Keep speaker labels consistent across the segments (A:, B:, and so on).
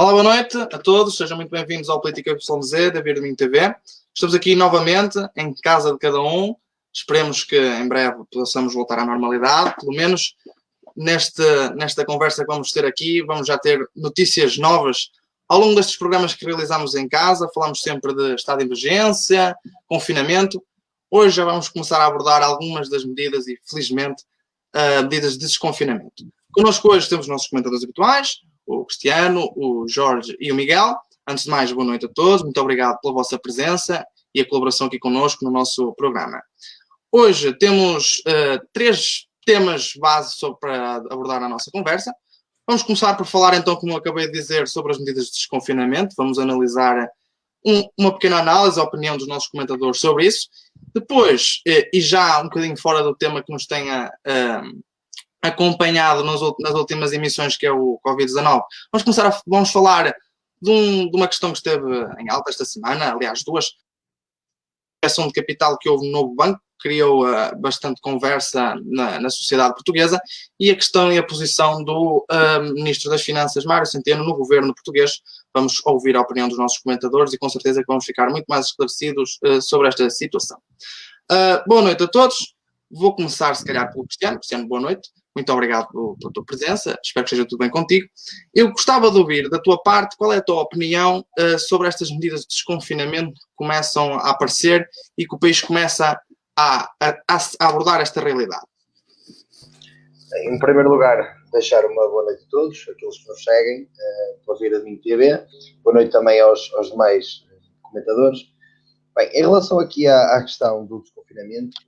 A: Olá, boa noite a todos, sejam muito bem-vindos ao Política YZ da Verde Minho TV. Estamos aqui novamente em casa de cada um. Esperemos que em breve possamos voltar à normalidade. Pelo menos nesta conversa que vamos ter aqui, vamos já ter notícias novas. Ao longo destes programas que realizamos em casa, falamos sempre de estado de emergência, confinamento. Hoje já vamos começar a abordar algumas das medidas e, felizmente, medidas de desconfinamento. Connosco hoje temos os nossos comentadores habituais, o Cristiano, o Jorge e o Miguel. Antes de mais, boa noite a todos. Muito obrigado pela vossa presença e a colaboração aqui connosco no nosso programa. Hoje temos três temas base para abordar na nossa conversa. Vamos começar por falar, então, como eu acabei de dizer, sobre as medidas de desconfinamento. Vamos analisar uma pequena análise, a opinião dos nossos comentadores sobre isso. Depois, e já um bocadinho fora do tema que nos tenha acompanhado nas últimas emissões, que é o Covid-19, vamos falar de uma questão que esteve em alta esta semana, aliás, duas. A injeção de capital que houve no novo banco criou bastante conversa na sociedade portuguesa, e a questão e a posição do Ministro das Finanças, Mário Centeno, no governo português. Vamos ouvir a opinião dos nossos comentadores e com certeza que vamos ficar muito mais esclarecidos sobre esta situação. Boa noite a todos. Vou começar, se calhar, pelo Cristiano. Cristiano, boa noite. Muito obrigado pela tua presença. Espero que esteja tudo bem contigo. Eu gostava de ouvir da tua parte qual é a tua opinião sobre estas medidas de desconfinamento que começam a aparecer e que o país começa a abordar esta realidade.
B: Em primeiro lugar, deixar uma boa noite a todos, aqueles que nos seguem pela Verde Minho TV. Boa noite também aos demais comentadores. Bem, em relação aqui à questão do desconfinamento,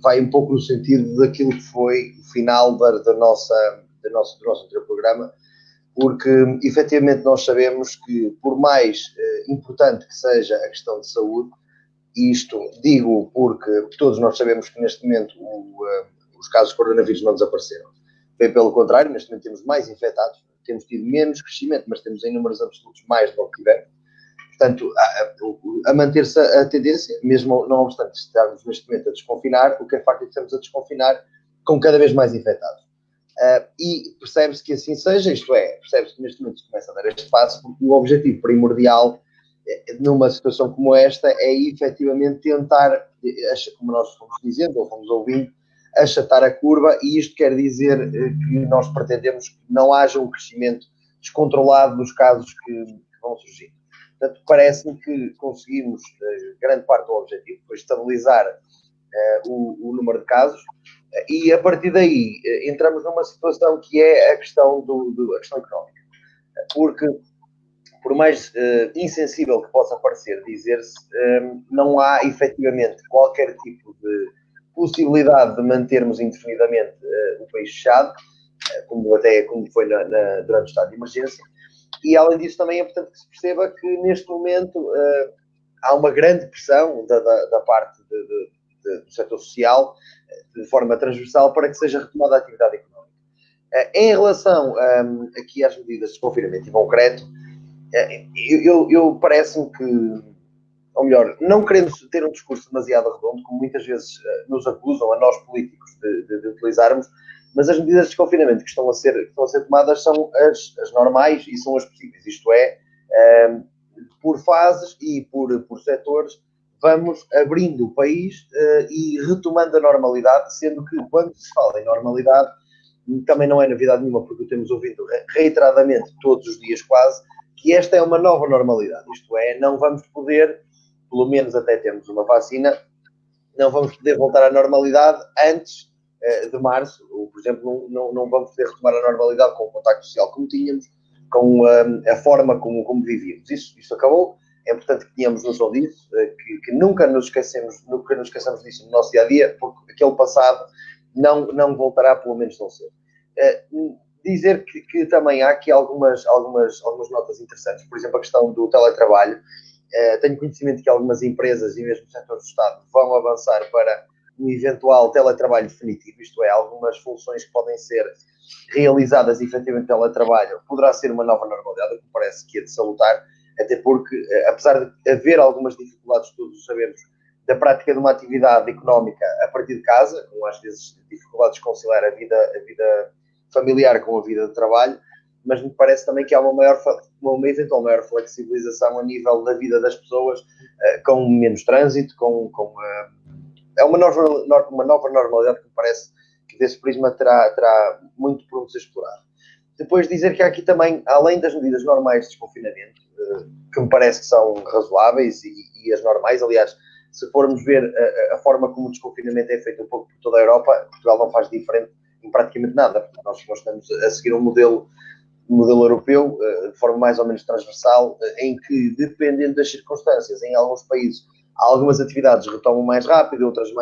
B: vai um pouco no sentido daquilo que foi o final do nosso anterior programa, porque efetivamente nós sabemos que, por mais importante que seja a questão de saúde, e isto digo porque todos nós sabemos que neste momento os casos de coronavírus não desapareceram. Bem pelo contrário, neste momento temos mais infectados, temos tido menos crescimento, mas temos em números absolutos mais do que tivemos. Portanto, a manter-se a tendência, mesmo não obstante estarmos neste momento a desconfinar, o que é facto é que estamos a desconfinar com cada vez mais infectados. E percebe-se que assim seja, isto é, percebe-se que neste momento se começa a dar este passo, porque o objetivo primordial numa situação como esta é efetivamente tentar, como nós fomos dizendo ou fomos ouvindo, achatar a curva, e isto quer dizer que nós pretendemos que não haja um crescimento descontrolado dos casos que vão surgir. Portanto, parece-me que conseguimos grande parte do objetivo, foi estabilizar o número de casos, e a partir daí entramos numa situação que é a questão a questão económica. Porque, por mais insensível que possa parecer dizer-se, não há efetivamente qualquer tipo de possibilidade de mantermos indefinidamente o país fechado, como foi durante o estado de emergência. E, além disso, também é importante que se perceba que, neste momento, há uma grande pressão da parte do setor social, de forma transversal, para que seja retomada a atividade económica. Em relação aqui às medidas de confinamento em concreto, eu parece-me que, ou melhor, não querendo ter um discurso demasiado redondo, como muitas vezes nos acusam, a nós políticos, de utilizarmos, mas as medidas de desconfinamento que estão a ser tomadas são as normais e são as possíveis. Isto é, por fases e por setores, vamos abrindo o país e retomando a normalidade, sendo que, quando se fala em normalidade, também não é novidade nenhuma, porque temos ouvido reiteradamente, todos os dias quase, que esta é uma nova normalidade. Isto é, não vamos poder, pelo menos até termos uma vacina, não vamos poder voltar à normalidade antes de março, ou, por exemplo, não vamos poder retomar a normalidade com o contacto social como tínhamos, com a forma como vivíamos. Isso acabou. É importante que tenhamos noção disso, que nunca nos esqueçamos disso no nosso dia-a-dia, porque aquele passado não voltará, pelo menos tão cedo. Dizer que também há aqui algumas notas interessantes. Por exemplo, a questão do teletrabalho. Tenho conhecimento que algumas empresas e mesmo o setor do Estado vão avançar para um eventual teletrabalho definitivo, isto é, algumas funções que podem ser realizadas efetivamente teletrabalho, poderá ser uma nova normalidade, que me parece que é de salutar, até porque, apesar de haver algumas dificuldades, todos sabemos, da prática de uma atividade económica a partir de casa, com às vezes dificuldades de conciliar a vida familiar com a vida de trabalho, mas me parece também que há uma eventual maior flexibilização a nível da vida das pessoas, com menos trânsito, é uma nova normalidade que me parece que desse prisma terá muito por ser explorado. Depois dizer que há aqui também, além das medidas normais de desconfinamento, que me parece que são razoáveis e as normais, aliás, se formos ver a forma como o desconfinamento é feito um pouco por toda a Europa, Portugal não faz diferente em praticamente nada, porque nós estamos a seguir um modelo europeu, de forma mais ou menos transversal, em que, dependendo das circunstâncias, em alguns países, algumas atividades retomam mais rápido, outras de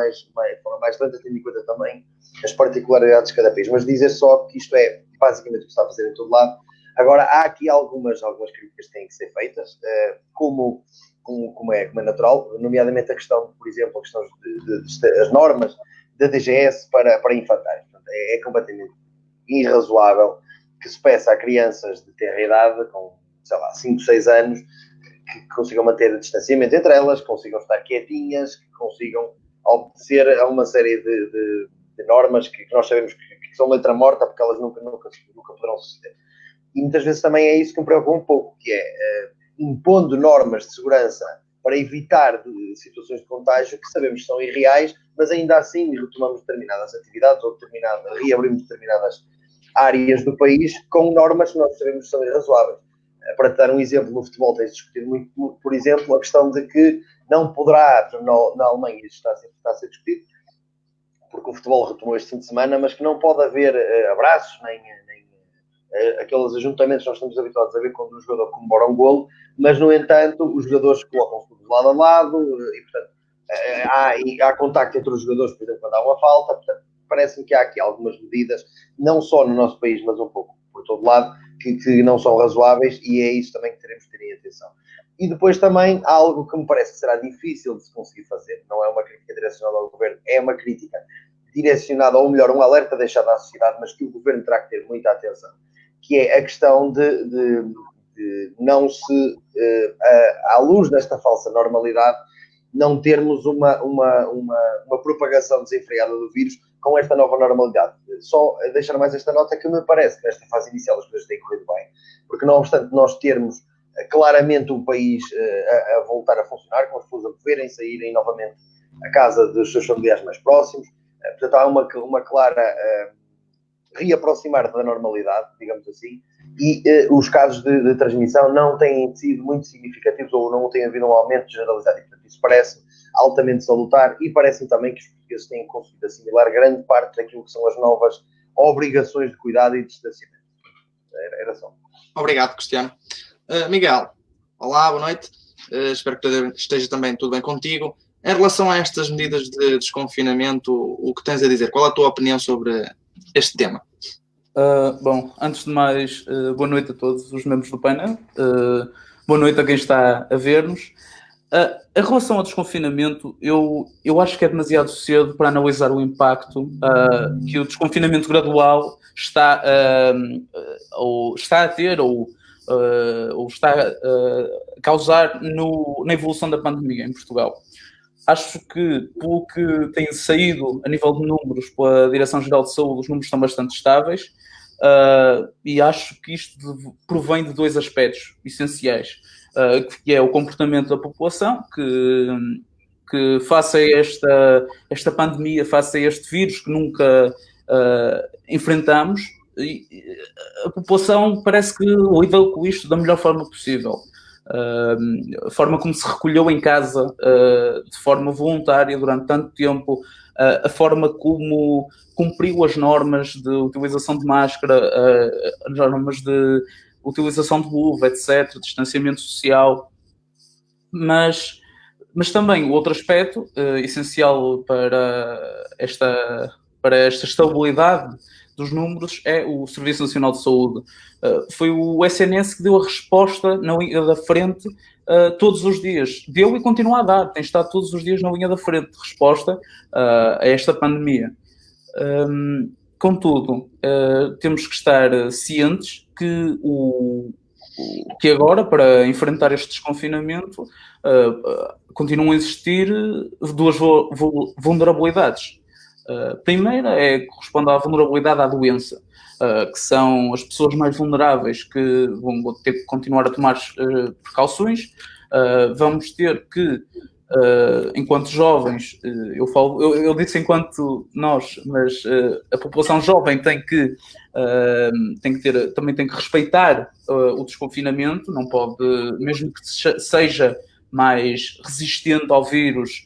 B: forma mais lenta, tendo em conta também as particularidades de cada país. Mas dizer só que isto é basicamente o que está a fazer em todo lado. Agora, há aqui algumas críticas que têm que ser feitas, como é natural, nomeadamente a questão, por exemplo, as normas da DGS para infantários. Portanto, é completamente irrazoável que se peça a crianças de tenra idade, com, 5, 6 anos, que consigam manter o distanciamento entre elas, consigam estar quietinhas, que consigam obedecer a uma série de normas que nós sabemos que são letra morta, porque elas nunca poderão suceder. E muitas vezes também é isso que me preocupa um pouco, que é impondo normas de segurança para evitar situações de contágio que sabemos que são irreais, mas ainda assim retomamos determinadas atividades ou reabrimos determinadas áreas do país com normas que nós sabemos que são irrazoáveis. Para te dar um exemplo, no futebol tem-se discutido muito, por exemplo, a questão de que não poderá, na Alemanha isso está a ser discutido, porque o futebol retomou este fim de semana, mas que não pode haver abraços, nem aqueles ajuntamentos que nós estamos habituados a ver quando um jogador comemora um golo, mas, no entanto, os jogadores colocam-se todos lado a lado e, portanto, há contacto entre os jogadores, por exemplo, quando há uma falta. Portanto, parece-me que há aqui algumas medidas, não só no nosso país, mas um pouco por todo lado, que não são razoáveis, e é isso também que teremos que ter em atenção. E depois também há algo que me parece que será difícil de se conseguir fazer, não é uma crítica direcionada ao governo, é uma crítica direcionada, ou melhor, um alerta deixado à sociedade, mas que o governo terá que ter muita atenção, que é a questão de não se, à luz desta falsa normalidade, não termos uma propagação desenfreada do vírus com esta nova normalidade. Só deixar mais esta nota que me parece que nesta fase inicial as coisas têm corrido bem, porque não obstante nós termos claramente um país a voltar a funcionar, com as pessoas a poderem saírem novamente à casa dos seus familiares mais próximos, portanto há uma clara reaproximar da normalidade, digamos assim, e os casos de transmissão não têm sido muito significativos ou não tem havido um aumento generalizado. Portanto, isso parece altamente salutar e parece-me também que os portugueses têm conseguido assimilar grande parte daquilo que são as novas obrigações de cuidado e de distanciamento. Era só.
A: Obrigado, Cristiano. Miguel, olá, boa noite. Espero que esteja também tudo bem contigo. Em relação a estas medidas de desconfinamento, o que tens a dizer? Qual é a tua opinião sobre este tema?
C: Bom, antes de mais, boa noite a todos os membros do painel. Boa noite a quem está a ver-nos. Em relação ao desconfinamento, eu acho que é demasiado cedo para analisar o impacto que o desconfinamento gradual está a ter ou está a causar na evolução da pandemia em Portugal. Acho que, pelo que tem saído a nível de números pela Direção-Geral de Saúde, os números estão bastante estáveis, e acho que isto provém de dois aspectos essenciais, que é o comportamento da população, que face a esta pandemia, face a este vírus que nunca enfrentamos, a população parece que lidou com isto da melhor forma possível. A forma como se recolheu em casa de forma voluntária durante tanto tempo, a forma como cumpriu as normas de utilização de máscara, as normas de utilização de luva, etc., distanciamento social, mas também o outro aspecto essencial para esta estabilidade dos números é o Serviço Nacional de Saúde. Foi o SNS que deu a resposta na linha da frente todos os dias. Deu e continua a dar. Tem estado todos os dias na linha da frente de resposta a esta pandemia. Contudo, temos que estar cientes que agora, para enfrentar este desconfinamento, continuam a existir duas vulnerabilidades. A primeira corresponde à vulnerabilidade à doença. que são as pessoas mais vulneráveis que vão ter que continuar a tomar precauções. Vamos ter que, enquanto jovens, eu disse enquanto nós, mas a população jovem também tem que respeitar o desconfinamento, não pode, mesmo que seja mais resistente ao vírus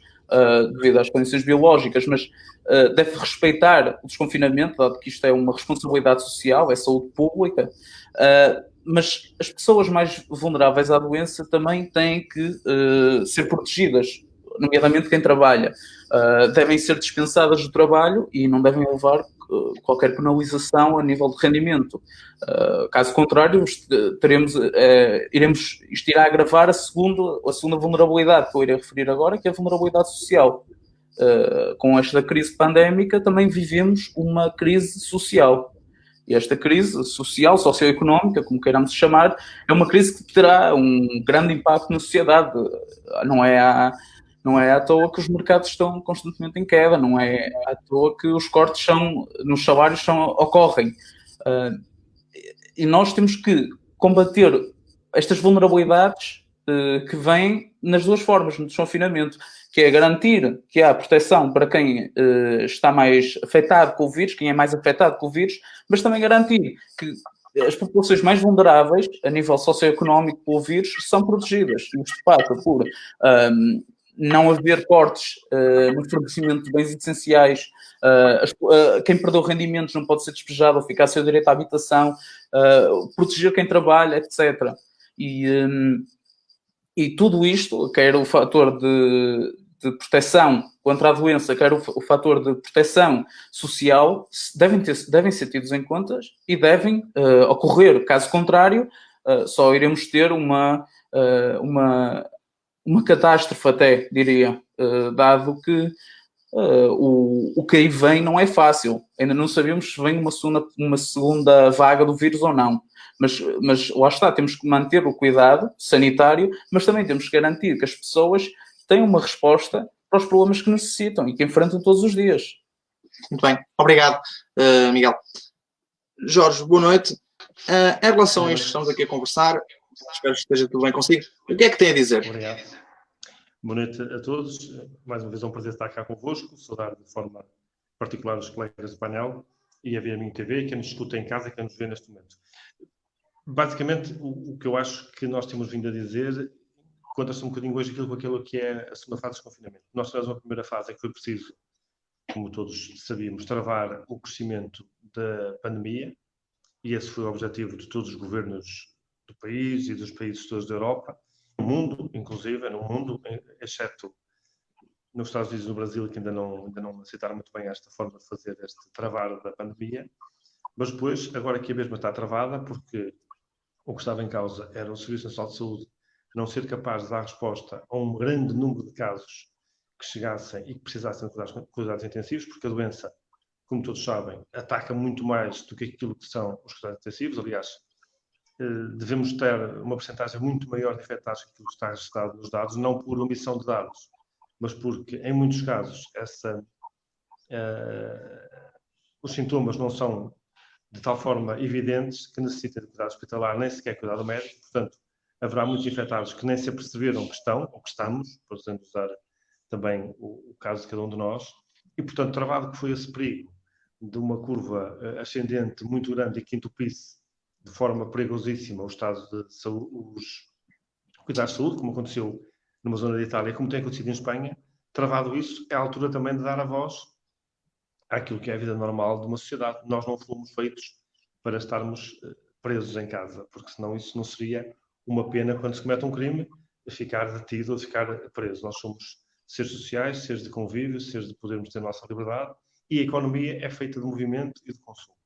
C: devido às condições biológicas, mas deve respeitar o desconfinamento, dado que isto é uma responsabilidade social, é saúde pública, mas as pessoas mais vulneráveis à doença também têm que ser protegidas, nomeadamente quem trabalha. Devem ser dispensadas do trabalho e não devem levar qualquer penalização a nível de rendimento. Caso contrário, isto irá agravar a segunda vulnerabilidade que eu irei referir agora, que é a vulnerabilidade social. Com esta crise pandémica também vivemos uma crise social. E esta crise social, socioeconómica, como queiramos chamar, é uma crise que terá um grande impacto na sociedade. Não é à toa que os mercados estão constantemente em queda, não é à toa que os cortes nos salários ocorrem. E nós temos que combater estas vulnerabilidades que vêm nas duas formas, no desconfinamento, que é garantir que há proteção para quem está mais afetado com o vírus, quem é mais afetado com o vírus, mas também garantir que as populações mais vulneráveis, a nível socioeconómico pelo vírus, são protegidas. Isto passa por não haver cortes no fornecimento de bens essenciais, quem perdeu rendimentos não pode ser despejado ou ficar sem o direito à habitação, proteger quem trabalha, etc. E tudo isto, quer o fator de proteção contra a doença, quer o fator de proteção social, devem ser tidos em conta e devem ocorrer. Caso contrário, só iremos ter uma catástrofe até, diria, dado que o que aí vem não é fácil. Ainda não sabemos se vem uma segunda vaga do vírus ou não. Mas lá está, temos que manter o cuidado sanitário, mas também temos que garantir que as pessoas têm uma resposta para os problemas que necessitam e que enfrentam todos os dias.
A: Muito bem, obrigado, Miguel. Jorge, boa noite. Em relação a isto que estamos aqui a conversar, espero que esteja tudo bem consigo. O que é que tem a dizer?
D: Obrigado. Boa noite a todos. Mais uma vez é um prazer estar cá convosco. Saudar de forma particular os colegas do painel e a VMI TV, quem nos escuta em casa e quem nos vê neste momento. Basicamente, o que eu acho que nós temos vindo a dizer conta-se um bocadinho hoje aquilo que é a segunda fase de desconfinamento. Nós tivemos uma primeira fase em que foi preciso, como todos sabíamos, travar o crescimento da pandemia, e esse foi o objetivo de todos os governos do país e dos países todos da Europa, no mundo, inclusive, no mundo, exceto nos Estados Unidos e no Brasil, que ainda não aceitaram muito bem esta forma de fazer este travar da pandemia. Mas depois, agora que a mesma está travada, porque o que estava em causa era o Serviço Nacional de Saúde não ser capaz de dar resposta a um grande número de casos que chegassem e que precisassem de cuidados intensivos, porque a doença, como todos sabem, ataca muito mais do que aquilo que são os cuidados intensivos. Aliás, devemos ter uma percentagem muito maior de infectados que aquilo que está registrado nos dados, não por omissão de dados, mas porque, em muitos casos, os sintomas não são de tal forma evidentes que necessitam de cuidado hospitalar, nem sequer cuidado médico. Portanto, haverá muitos infectados que nem se aperceberam que estão, ou que estamos, podendo usar também o caso de cada um de nós, e, portanto, travado que foi esse perigo de uma curva ascendente muito grande e que entupisse de forma perigosíssima o estado de saúde, os cuidados de saúde, como aconteceu numa zona de Itália, como tem acontecido em Espanha. Travado isso, é a altura também de dar a voz àquilo que é a vida normal de uma sociedade. Nós não fomos feitos para estarmos presos em casa, porque senão isso não seria uma pena quando se comete um crime, ficar detido ou ficar preso. Nós somos seres sociais, seres de convívio, seres de podermos ter a nossa liberdade, e a economia é feita de movimento e de consumo.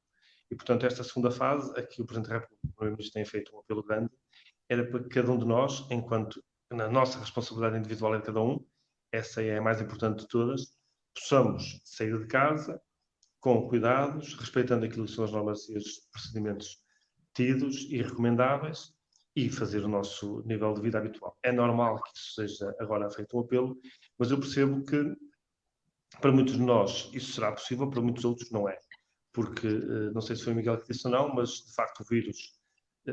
D: E, portanto, esta segunda fase, aqui o Presidente da República, o Primeiro-Ministro, tem feito um apelo grande, era para que cada um de nós, enquanto na nossa responsabilidade individual de cada um, essa é a mais importante de todas, possamos sair de casa com cuidados, respeitando aquilo que são as normas e os procedimentos tidos e recomendáveis, e fazer o nosso nível de vida habitual. É normal que isso seja agora feito um apelo, mas eu percebo que para muitos de nós isso será possível, para muitos outros não é. porque não sei se foi o Miguel que disse ou não, mas de facto o vírus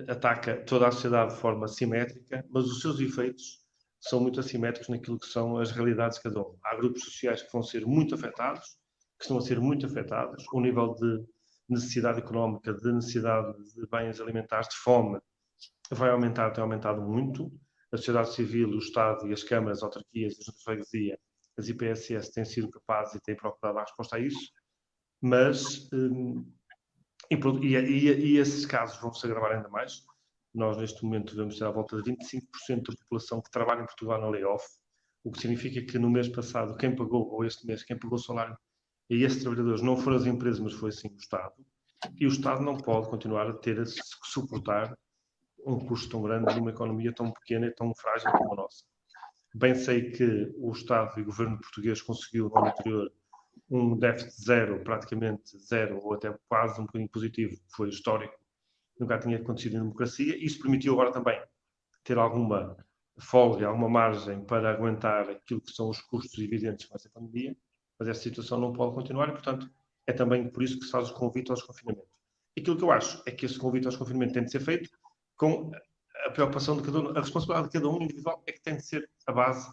D: ataca toda a sociedade de forma simétrica, mas os seus efeitos são muito assimétricos naquilo que são as realidades de cada um. Há grupos sociais que vão ser muito afetados, que estão a ser muito afetados. O nível de necessidade económica, de necessidade de bens alimentares, de fome, vai aumentar, tem aumentado muito. A sociedade civil, o Estado e as câmaras, as autarquias, as juntas de freguesia, as IPSS têm sido capazes e têm procurado dar resposta a isso, mas e esses casos vão se agravar ainda mais. Nós, neste momento, devemos ter à volta de 25% da população que trabalha em Portugal na layoff, o que significa que no mês passado, quem pagou, ou este mês, quem pagou o salário a esses trabalhadores não foram as empresas, mas foi sim o Estado. E o Estado não pode continuar a ter a suportar um custo tão grande numa economia tão pequena e tão frágil como a nossa. Bem sei que o Estado e o governo português conseguiu no ano anterior um déficit zero, praticamente zero, ou até quase um bocadinho positivo, que foi histórico, nunca tinha acontecido em democracia. Isso permitiu agora também ter alguma folga, alguma margem para aguentar aquilo que são os custos evidentes com essa pandemia, mas essa situação não pode continuar e, portanto, é também por isso que se faz o convite aos confinamentos. Aquilo que eu acho é que esse convite aos confinamentos tem de ser feito com a preocupação de cada um, a responsabilidade de cada um individual é que tem de ser a base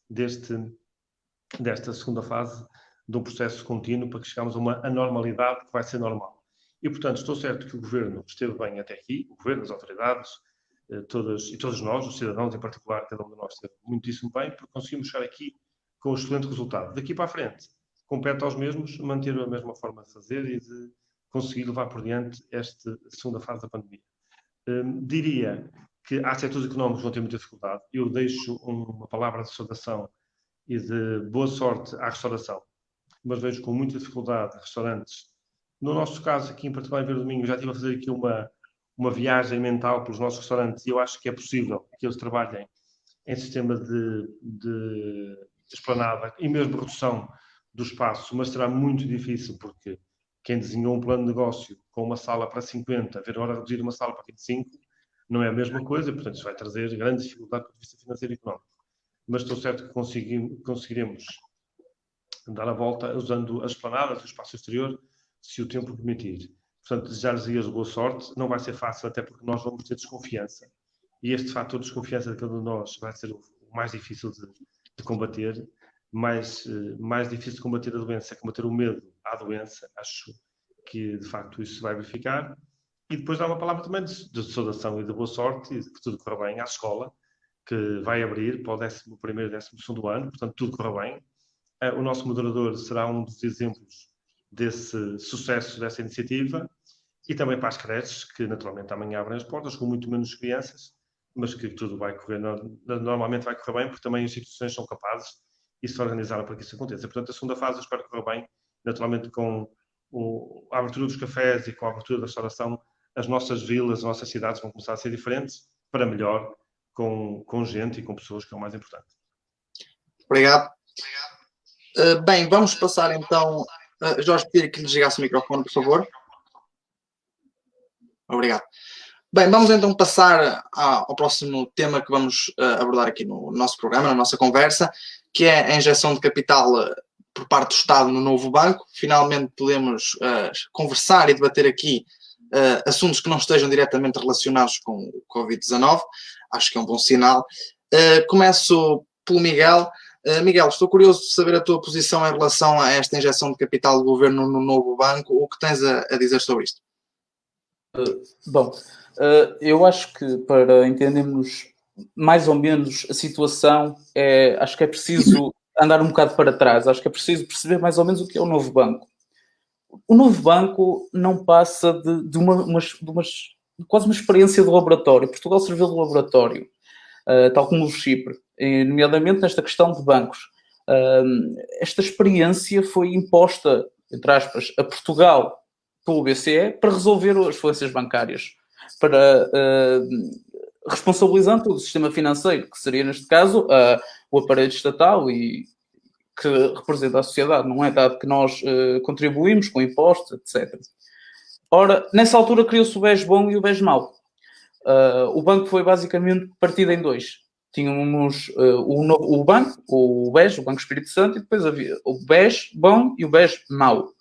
D: desta segunda fase de um processo contínuo para que chegamos a uma anormalidade que vai ser normal. E, portanto, estou certo que o Governo esteve bem até aqui, o Governo, as autoridades, todos nós, os cidadãos em particular, cada um de nós esteve muitíssimo bem, porque conseguimos chegar aqui com um excelente resultado. Daqui para a frente, compete aos mesmos manter a mesma forma de fazer e de conseguir levar por diante esta segunda fase da pandemia. Diria que há setores económicos que vão ter muita dificuldade. Eu deixo uma palavra de saudação e de boa sorte à restauração, mas vejo com muita dificuldade restaurantes. No nosso caso, aqui em particular em Vila Domingo, já estive a fazer aqui uma viagem mental pelos nossos restaurantes e eu acho que é possível que eles trabalhem em sistema de esplanada e mesmo redução do espaço, mas será muito difícil porque quem desenhou um plano de negócio com uma sala para 50, ver agora reduzir uma sala para 25, não é a mesma coisa, portanto isso vai trazer grandes dificuldades do ponto de vista financeiro e económico. Mas estou certo que conseguiremos dar a volta usando as esplanadas, o espaço exterior, se o tempo permitir. Portanto, desejar-lhes boa sorte. Não vai ser fácil, até porque nós vamos ter desconfiança. E este fator de desconfiança de cada um de nós vai ser o mais difícil de combater. Mais difícil de combater a doença é combater o medo à doença. Acho que, de facto, isso vai verificar. E depois dá uma palavra também de saudação e de boa sorte e de que tudo corra bem à escola, que vai abrir para o 11º e 12º ano. Portanto, tudo corra bem. O nosso moderador será um dos exemplos desse sucesso, dessa iniciativa, e também para as creches, que naturalmente amanhã abrem as portas, com muito menos crianças, mas que tudo vai correr, normalmente vai correr bem, porque também as instituições são capazes e se organizaram para que isso aconteça. Portanto, a segunda fase eu espero correr bem, naturalmente com a abertura dos cafés e com a abertura da restauração, as nossas vilas, as nossas cidades vão começar a ser diferentes, para melhor, com gente e com pessoas, que é o mais importante.
A: Obrigado. Bem, vamos passar então. Jorge, pedir que lhe desligasse o microfone, por favor. Obrigado. Bem, vamos então passar ao próximo tema que vamos abordar aqui no nosso programa, na nossa conversa, que é a injeção de capital por parte do Estado no novo banco. Finalmente podemos conversar e debater aqui assuntos que não estejam diretamente relacionados com o Covid-19. Acho que é um bom sinal. Começo pelo Miguel. Miguel, estou curioso de saber a tua posição em relação a esta injeção de capital do governo no novo banco. O que tens a dizer sobre isto?
C: Eu acho que para entendermos mais ou menos a situação, acho que é preciso andar um bocado para trás. Acho que é preciso perceber mais ou menos o que é o novo banco. O novo banco não passa de quase uma experiência de laboratório. Portugal serviu de laboratório, tal como o Chipre, nomeadamente nesta questão de bancos. Esta experiência foi imposta, entre aspas, a Portugal pelo BCE para resolver as falências bancárias, para responsabilizando todo o sistema financeiro, que seria, neste caso, o aparelho estatal e que representa a sociedade, não é? Dado que nós contribuímos com impostos, etc. Ora, nessa altura criou-se o BES bom e o BES mau. O banco foi basicamente partido em dois. Tínhamos o banco, o BES, o Banco Espírito Santo, e depois havia o BES bom e o BES mau.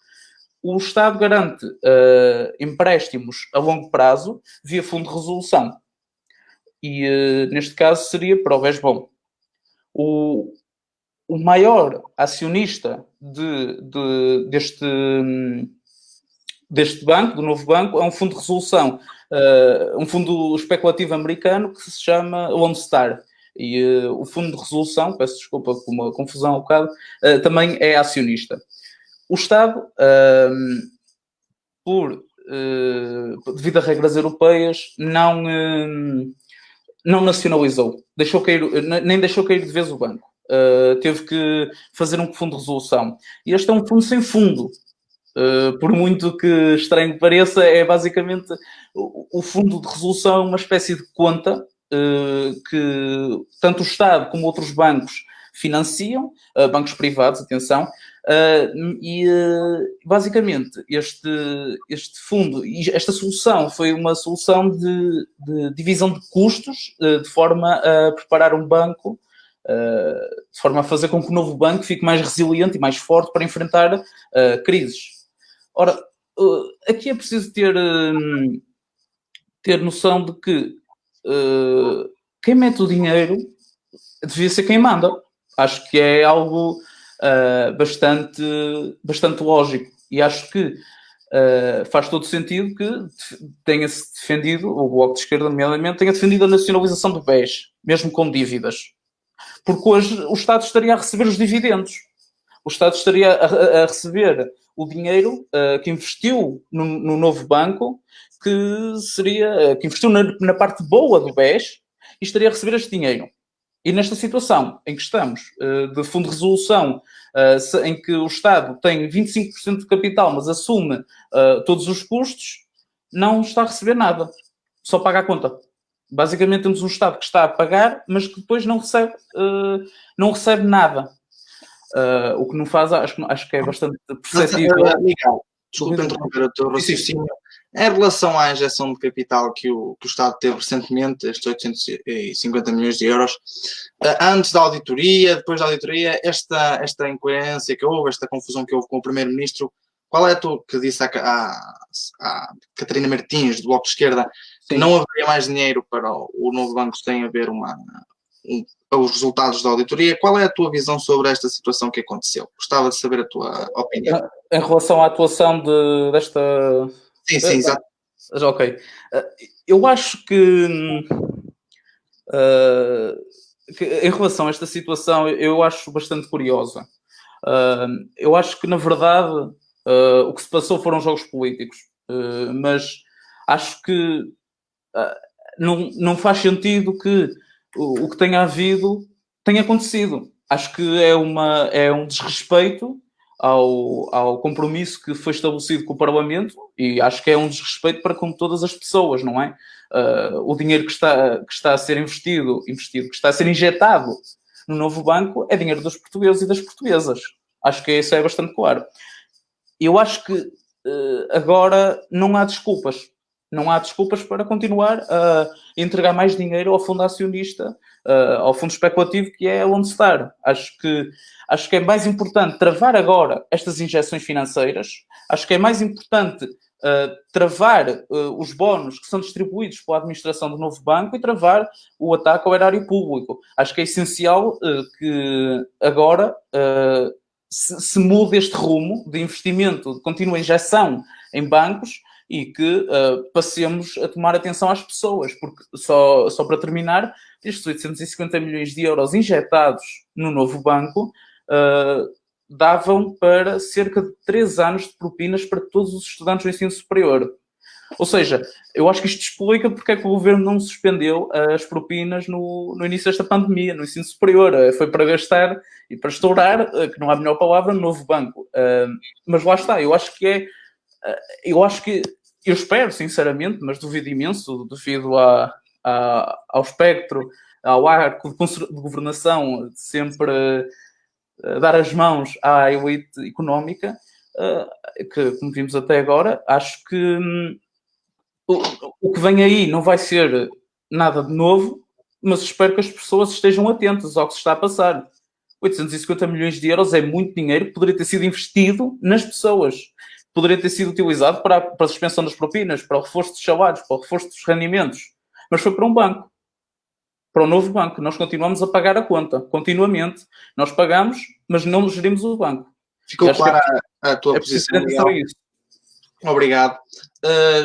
C: o Estado garante empréstimos a longo prazo via fundo de resolução. E neste caso seria para o BES-Bom. O maior acionista deste banco, do novo banco, é um fundo de resolução, um fundo especulativo americano que se chama Lone Star. E o fundo de resolução, peço desculpa por uma confusão um bocado, também é acionista. O Estado, devido a regras europeias, não nacionalizou, nem deixou cair de vez o banco. Teve que fazer um fundo de resolução. E este é um fundo sem fundo. Por muito que estranho pareça, é basicamente o fundo de resolução, uma espécie de conta que tanto o Estado como outros bancos financiam, bancos privados, atenção, basicamente este fundo, esta solução foi uma solução de divisão de custos, de forma a preparar um banco, de forma a fazer com que o novo banco fique mais resiliente e mais forte para enfrentar crises. Ora, aqui é preciso ter noção de que quem mete o dinheiro devia ser quem manda. Acho que é algo bastante lógico. E acho que faz todo sentido que tenha-se defendido, o Bloco de Esquerda, nomeadamente, tenha defendido a nacionalização do BES, mesmo com dívidas. Porque hoje o Estado estaria a receber os dividendos. O Estado estaria a receber o dinheiro que investiu no novo banco, que investiu na parte boa do BES, e estaria a receber este dinheiro. E nesta situação em que estamos, de fundo de resolução, em que o Estado tem 25% de capital, mas assume todos os custos, não está a receber nada. Só paga a conta. Basicamente temos um Estado que está a pagar, mas que depois não recebe nada. O que não faz, acho que é bastante perceptível.
A: Miguel, desculpa interromper o teu raciocínio. Em relação à injeção de capital que o Estado teve recentemente, estes 850 milhões de euros, antes da auditoria, depois da auditoria, esta incoerência que houve, esta confusão que houve com o Primeiro-Ministro, qual é a tua que disse à Catarina Martins, do Bloco de Esquerda, que não haveria mais dinheiro para o novo banco sem haver os resultados da auditoria? Qual é a tua visão sobre esta situação que aconteceu? Gostava de saber a tua opinião.
C: Em relação à atuação desta...
A: Sim, exato.
C: Ok. Eu acho que em relação a esta situação, eu acho bastante curiosa. Eu acho que, na verdade, o que se passou foram jogos políticos. Mas acho que não faz sentido que o que tenha havido tenha acontecido. Acho que é um desrespeito ao compromisso que foi estabelecido com o Parlamento, e acho que é um desrespeito para com todas as pessoas, não é? O dinheiro que está a ser investido, que está a ser injetado no novo banco, é dinheiro dos portugueses e das portuguesas. Acho que isso é bastante claro. Eu acho que agora não há desculpas. Não há desculpas para continuar a entregar mais dinheiro ao fundo acionista, ao fundo especulativo, que é a Lone Star. Acho que é mais importante travar agora estas injeções financeiras. Acho que é mais importante travar os bónus que são distribuídos pela administração do novo banco e travar o ataque ao erário público. Acho que é essencial que agora se mude este rumo de investimento, de contínua injeção em bancos, e que passemos a tomar atenção às pessoas, porque só para terminar, estes 850 milhões de euros injetados no novo banco davam para cerca de 3 anos de propinas para todos os estudantes do ensino superior. Ou seja, eu acho que isto explica porque é que o governo não suspendeu as propinas no início desta pandemia, no ensino superior. Foi para gastar e para estourar, que não há melhor palavra, no novo banco. Mas lá está, eu espero, sinceramente, mas duvido imenso, devido ao espectro, ao arco de governação, de sempre dar as mãos à elite económica, que, como vimos até agora, acho que o que vem aí não vai ser nada de novo, mas espero que as pessoas estejam atentas ao que se está a passar. 850 milhões de euros é muito dinheiro que poderia ter sido investido nas pessoas. poderia ter sido utilizado para a suspensão das propinas, para o reforço dos salários, para o reforço dos rendimentos, mas foi para um banco, para um novo banco. Nós continuamos a pagar a conta, continuamente. Nós pagamos, mas não gerimos o banco.
A: Ficou clara a tua posição, Miguel. Obrigado.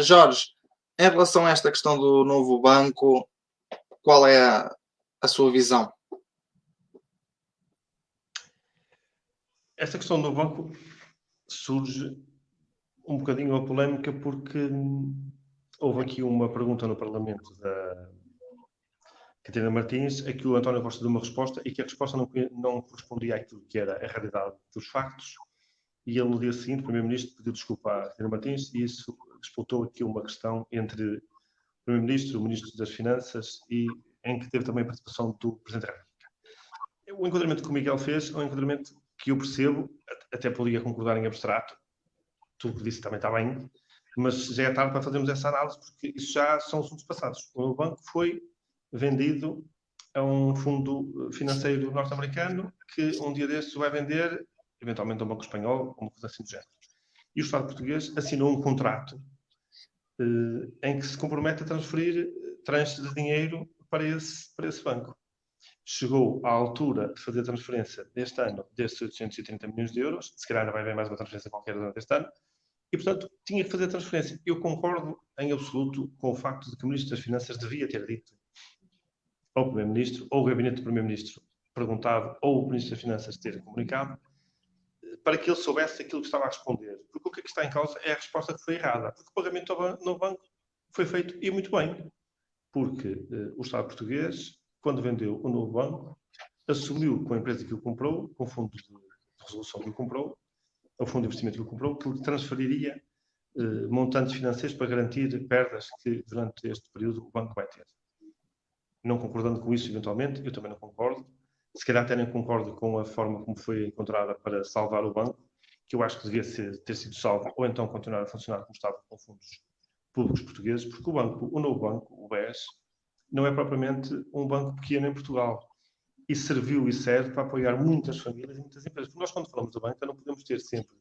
A: Jorge, em relação a esta questão do novo banco, qual é a sua visão?
D: Esta questão do banco surge um bocadinho a polémica porque houve aqui uma pergunta no Parlamento da Catarina Martins, a que o António Costa deu uma resposta e que a resposta não correspondia àquilo que era a realidade dos factos. E ele, no dia seguinte, o Primeiro-Ministro pediu desculpa à Catarina Martins e isso disputou aqui uma questão entre o Primeiro-Ministro, o Ministro das Finanças e em que teve também a participação do Presidente da República. O enquadramento que o Miguel fez é um enquadramento que eu percebo, até poderia concordar em abstrato, tudo o que disse também está bem, mas já é tarde para fazermos essa análise porque isso já são assuntos passados. O banco foi vendido a um fundo financeiro norte-americano que um dia destes vai vender, eventualmente a um banco espanhol, uma coisa assim do género. E o Estado português assinou um contrato em que se compromete a transferir tranches de dinheiro para esse banco. Chegou à altura de fazer a transferência deste ano destes 830 milhões de euros, se calhar ainda vai haver mais uma transferência qualquer durante este ano, e, portanto, tinha que fazer a transferência. Eu concordo em absoluto com o facto de que o Ministro das Finanças devia ter dito ao Primeiro-Ministro, ou o Gabinete do Primeiro-Ministro perguntado, ou o Ministro das Finanças ter comunicado, para que ele soubesse aquilo que estava a responder. Porque o que está em causa é a resposta que foi errada. Porque o pagamento no banco foi feito, e muito bem, porque o Estado português, quando vendeu o novo banco, assumiu com a empresa que o comprou, com o fundo de resolução que o comprou, o fundo de investimento que o comprou, que transferiria montantes financeiros para garantir perdas que durante este período o banco vai ter. Não concordando com isso, eventualmente, eu também não concordo. Se calhar até nem concordo com a forma como foi encontrada para salvar o banco, que eu acho que devia ter sido salvo, ou então continuar a funcionar como estava com fundos públicos portugueses, porque o novo banco, o BES, não é propriamente um banco pequeno em Portugal. E serviu e serve para apoiar muitas famílias e muitas empresas. Porque nós, quando falamos da banca, não podemos ter sempre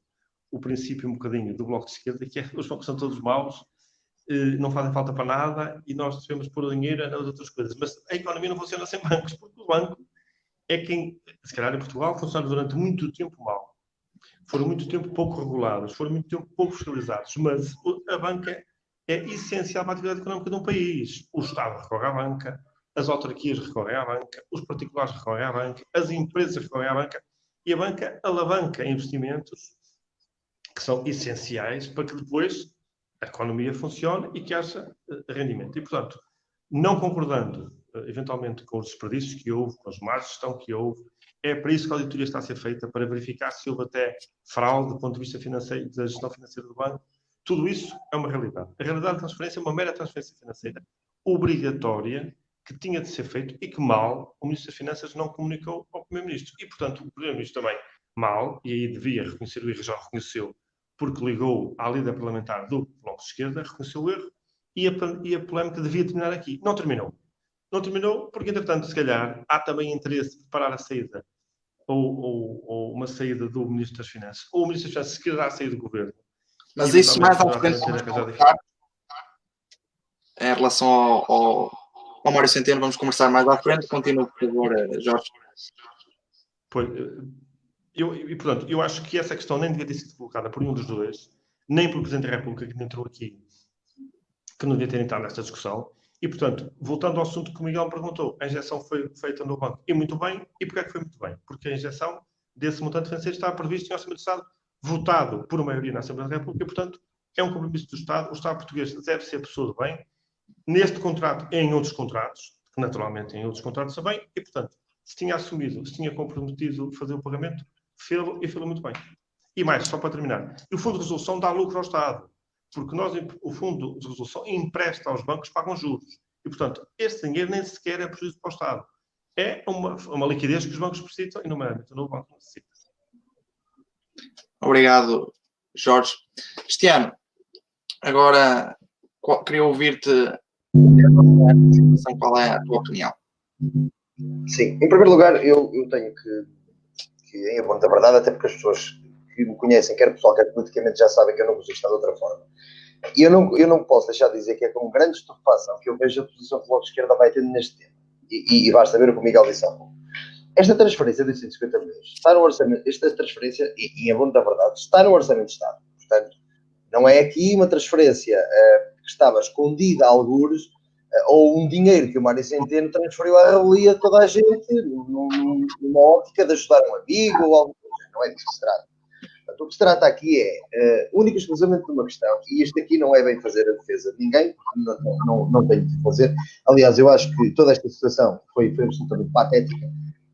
D: o princípio um bocadinho do Bloco de Esquerda, que é os bancos são todos maus, não fazem falta para nada e nós devemos pôr o dinheiro nas outras coisas. Mas a economia não funciona sem bancos, porque o banco é quem, se calhar em Portugal, funciona durante muito tempo mal. Foram muito tempo pouco regulados, foram muito tempo pouco fiscalizados, mas a banca é essencial para a atividade económica de um país. O Estado recorre à banca, as autarquias recorrem à banca, os particulares recorrem à banca, as empresas recorrem à banca e a banca alavanca investimentos que são essenciais para que depois a economia funcione e que haja rendimento. E, portanto, não concordando eventualmente com os desperdícios que houve, com as más gestão que houve, é para isso que a auditoria está a ser feita, para verificar se houve até fraude do ponto de vista financeiro, da gestão financeira do banco. Tudo isso é uma realidade. A realidade da transferência é uma mera transferência financeira obrigatória que tinha de ser feito e que mal o Ministro das Finanças não comunicou ao Primeiro-Ministro. E, portanto, o Primeiro-Ministro também mal, e aí devia reconhecer, o erro já reconheceu, porque ligou à líder parlamentar do Bloco de Esquerda, reconheceu o erro e a polémica devia terminar aqui. Não terminou. Não terminou porque, entretanto, se calhar, há também interesse de preparar a saída ou uma saída do Ministro das Finanças, ou o Ministro das Finanças quererá sair do Governo.
A: Mas isso mais à frente em relação ao Mário Centeno, vamos conversar mais à frente. Continua, por favor, Jorge.
D: Pois, portanto, eu acho que essa questão nem devia ter sido colocada por nenhum dos dois, nem pelo Presidente da República que entrou aqui, que não devia ter entrado nesta discussão. E, portanto, voltando ao assunto que o Miguel me perguntou, a injeção foi feita no banco. E muito bem. E porquê é que foi muito bem? Porque a injeção desse montante financeiro está previsto em Orçamento do Estado, votado por maioria na Assembleia da República, e, portanto, é um compromisso do Estado. O Estado português deve ser a pessoa do bem, neste contrato e em outros contratos, que naturalmente em outros contratos também, e, portanto, se tinha assumido, se tinha comprometido fazer o pagamento, fê-lo e fê-lo muito bem. E mais, só para terminar, o Fundo de Resolução dá lucro ao Estado, porque o Fundo de Resolução empresta aos bancos que pagam juros. E, portanto, esse dinheiro nem sequer é prejuízo para o Estado. É uma liquidez que os bancos precisam e, nomeadamente, o novo banco necessita.
A: Obrigado, Jorge. Cristiano, agora queria ouvir-te qual é a tua opinião.
B: Sim, em primeiro lugar, eu tenho que em abono da verdade, até porque as pessoas que me conhecem, quer pessoal, quer politicamente, já sabem que eu não consigo estar de outra forma. E eu não posso deixar de dizer que é com grande estupefação que eu vejo a posição que o Bloco de Esquerda vai tendo neste tema. E basta ver o que o Miguel disse há pouco. Esta transferência de 150 milhões está no orçamento, esta transferência, e é bom da verdade, está no orçamento de Estado. Portanto, não é aqui uma transferência que estava escondida a algures, ou um dinheiro que o Mário Centeno transferiu à revelia de toda a gente, numa ótica de ajudar um amigo ou algo assim. Não é disso que se trata. Portanto, o que se trata aqui é única e exclusivamente de uma questão, e isto aqui não é bem fazer a defesa de ninguém, não tenho de fazer. Aliás, eu acho que toda esta situação foi absolutamente patética,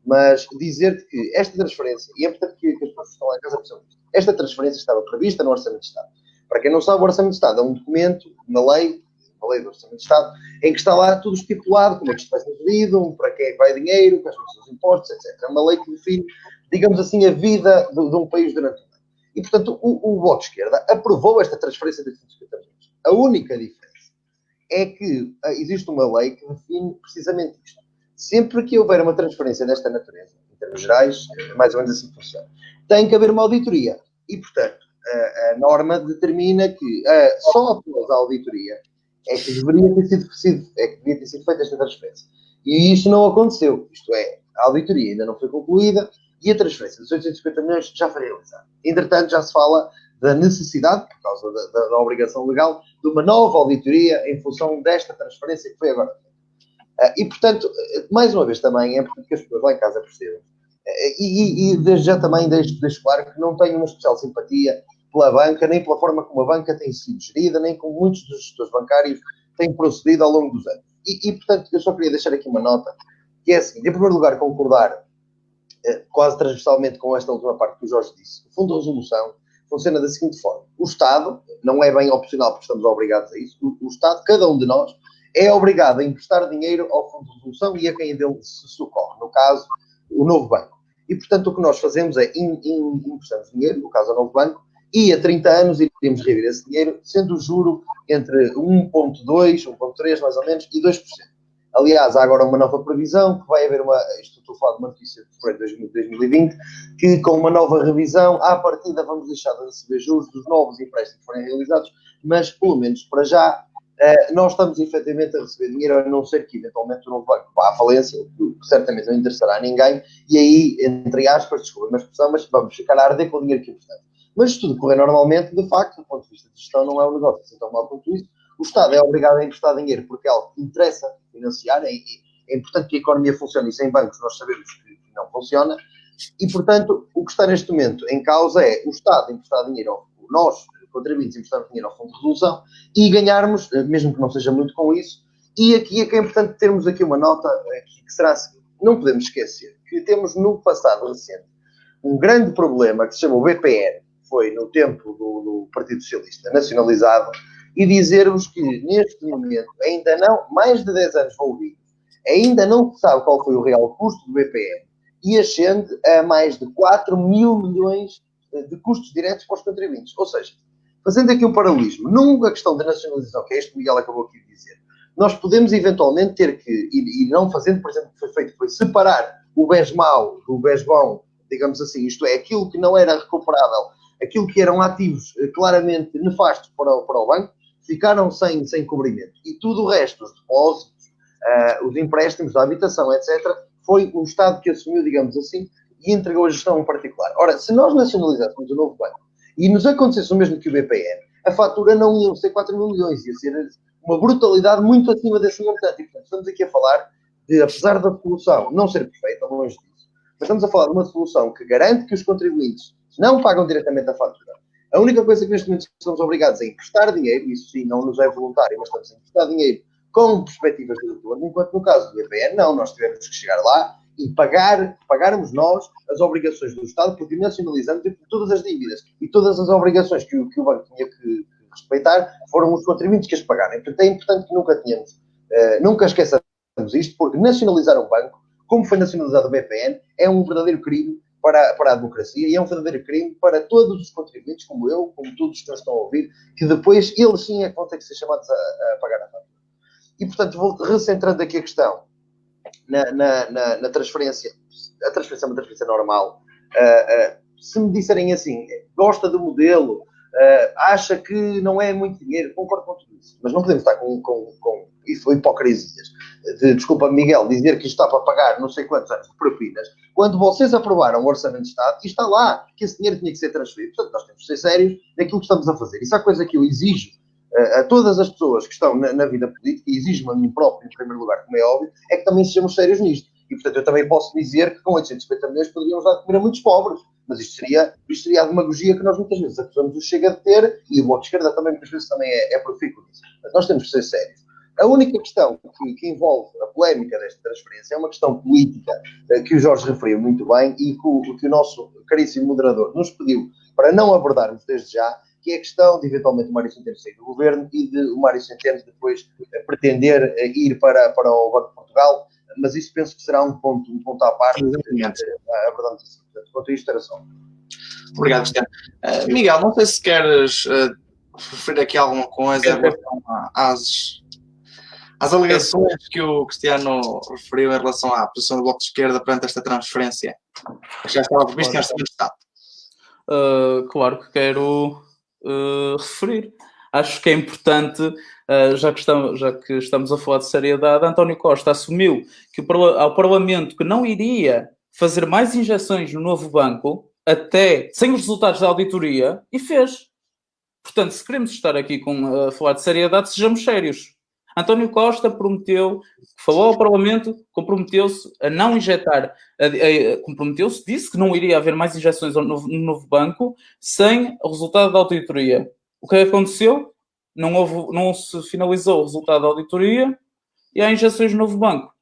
B: mas dizer-te que esta transferência, e é importante que as pessoas que estão lá em casa percebam isto, esta transferência estava prevista no Orçamento de Estado. Para quem não sabe, o Orçamento de Estado é um documento, uma lei do Orçamento de Estado, em que está lá tudo estipulado, como é que isto vai ser gerido, para quem é que vai dinheiro, quais são os impostos, etc. É uma lei que define, digamos assim, a vida de um país durante um ano. E, portanto, o Bloco de Esquerda aprovou esta transferência de 150 milhões. A única diferença é que existe uma lei que define precisamente isto. Sempre que houver uma transferência desta natureza, em termos gerais, mais ou menos assim funciona, tem que haver uma auditoria. E, portanto, a norma determina que só após a auditoria é que deveria ter sido feita esta transferência. E isso não aconteceu. Isto é, a auditoria ainda não foi concluída e a transferência dos 850 milhões já foi realizada. Entretanto, já se fala da necessidade, por causa da obrigação legal, de uma nova auditoria em função desta transferência que foi agora feita. E, portanto, mais uma vez também é importante que as pessoas lá em casa percebam. E desde já também deixo claro que não tenho uma especial simpatia pela banca, nem pela forma como a banca tem sido gerida, nem como muitos dos gestores bancários têm procedido ao longo dos anos. E, portanto, eu só queria deixar aqui uma nota, que é assim, em primeiro lugar, concordar quase transversalmente com esta última parte que o Jorge disse. O Fundo de Resolução funciona da seguinte forma. O Estado, não é bem opcional porque estamos obrigados a isso, o Estado, cada um de nós, é obrigado a emprestar dinheiro ao Fundo de Resolução e a quem dele se socorre, no caso, o Novo Banco. E, portanto, o que nós fazemos é emprestamos dinheiro, no caso, ao Novo Banco, e a 30 anos iremos rever esse dinheiro, sendo o juro entre 1,2%, 1,3% mais ou menos, e 2%. Aliás, há agora uma nova previsão, que vai haver estou a falar de uma notícia de fevereiro de 2020, que com uma nova revisão, à partida vamos deixar de receber juros dos novos empréstimos que forem realizados, mas, pelo menos para já, nós estamos efetivamente a receber dinheiro, a não ser que eventualmente o Novo Banco vá à falência, que certamente não interessará a ninguém, e aí, entre aspas, desculpa a expressão, mas vamos ficar a arder com o dinheiro que emprestamos. Mas se tudo correr normalmente, de facto, do ponto de vista de gestão, não é um negócio assim tão mal quanto isso. O Estado é obrigado a emprestar dinheiro porque é algo que interessa financiar, é importante que a economia funcione, e sem bancos nós sabemos que não funciona, e, portanto, o que está neste momento em causa é o Estado emprestar dinheiro, nós, contribuintes, emprestarmos dinheiro ao Fundo de Resolução e ganharmos, mesmo que não seja muito com isso, e aqui é que é importante termos aqui uma nota que será a seguinte. Não podemos esquecer que temos no passado recente um grande problema que se chama o BPN, foi no tempo do Partido Socialista nacionalizado, e dizer-vos que neste momento, ainda não, mais de 10 anos envolvidos, ainda não se sabe qual foi o real custo do BPN, e ascende a mais de 4 mil milhões de custos diretos para os contribuintes. Ou seja, fazendo aqui um paralelismo, numa questão da nacionalização, que é isto que o Miguel acabou aqui de dizer, nós podemos eventualmente ter que, e não fazendo, por exemplo, o que foi feito, foi separar o BES mau do BES bom, digamos assim, isto é, aquilo que não era recuperável, aquilo que eram ativos claramente nefastos para o banco, ficaram sem cobrimento. E tudo o resto, os depósitos, os empréstimos da habitação, etc., foi o Estado que assumiu, digamos assim, e entregou a gestão em particular. Ora, se nós nacionalizássemos o Novo Banco e nos acontecesse o mesmo que o BPN, a fatura não ia ser 4 mil milhões, ia ser uma brutalidade muito acima desse montante. E, portanto, estamos aqui a falar de, apesar da solução não ser perfeita, longe disso, mas estamos a falar de uma solução que garante que os contribuintes não pagam diretamente a fatura. A única coisa que neste momento estamos obrigados a emprestar dinheiro, isso sim não nos é voluntário, mas estamos a emprestar dinheiro com perspectivas de retorno, enquanto no caso do BPN, não, nós tivemos que chegar lá e pagarmos nós as obrigações do Estado, porque nacionalizamos todas as dívidas e todas as obrigações que o banco tinha que respeitar, foram os contribuintes que as pagaram. Portanto, é importante que nunca esqueçamos isto, porque nacionalizar um banco, como foi nacionalizado o BPN, é um verdadeiro crime para a democracia e é um verdadeiro crime para todos os contribuintes, como eu, como todos os que nos estão a ouvir, que depois eles sim é que vão ter que ser chamados a pagar a fatura. E, portanto, vou recentrando aqui a questão na transferência. A transferência é uma transferência normal. se me disserem assim, gosta do modelo, acha que não é muito dinheiro, concordo com tudo isso. Mas não podemos estar com hipocrisias. Desculpa, Miguel, dizer que isto está para pagar não sei quantos anos de propinas. Quando vocês aprovaram o Orçamento de Estado, está lá que esse dinheiro tinha que ser transferido. Portanto, nós temos que ser sérios naquilo que estamos a fazer. Isso é a coisa que eu exijo a todas as pessoas que estão na vida política, e exijo-me a mim próprio, em primeiro lugar, como é óbvio, é que também sejamos sérios nisto. E, portanto, eu também posso dizer que com 850 milhões poderíamos dar de comer a muitos pobres. Mas isto seria a demagogia que nós muitas vezes acusamos o Chega de ter, e o Bloco de Esquerda também muitas vezes também é profícuo nisso. Nós temos que ser sérios. A única questão que envolve a polémica desta transferência é uma questão política que o Jorge referiu muito bem e que o nosso caríssimo moderador nos pediu para não abordarmos desde já, que é a questão de eventualmente o Mário Centeno sair do governo e de o Mário Centeno depois pretender ir para o Banco de Portugal, mas isso penso que será um ponto à parte. Abordamos assim. Portanto, quanto a isto era só.
A: Obrigado, Cristiano. Miguel, não sei se queres referir aqui alguma coisa em relação às alegações que o Cristiano referiu em relação à posição do Bloco de Esquerda perante esta transferência. Já estava previsto em Orçamento de Estado.
C: Claro que quero referir. Acho que é importante, já que estamos a falar de seriedade, António Costa assumiu que ao Parlamento que não iria fazer mais injeções no novo banco, até sem os resultados da auditoria, e fez. Portanto, se queremos estar aqui a falar de seriedade, sejamos sérios. António Costa falou ao Parlamento, comprometeu-se a não injetar, comprometeu-se, disse que não iria haver mais injeções no novo banco sem o resultado da auditoria. O que aconteceu? Não se finalizou o resultado da auditoria e há injeções no novo banco.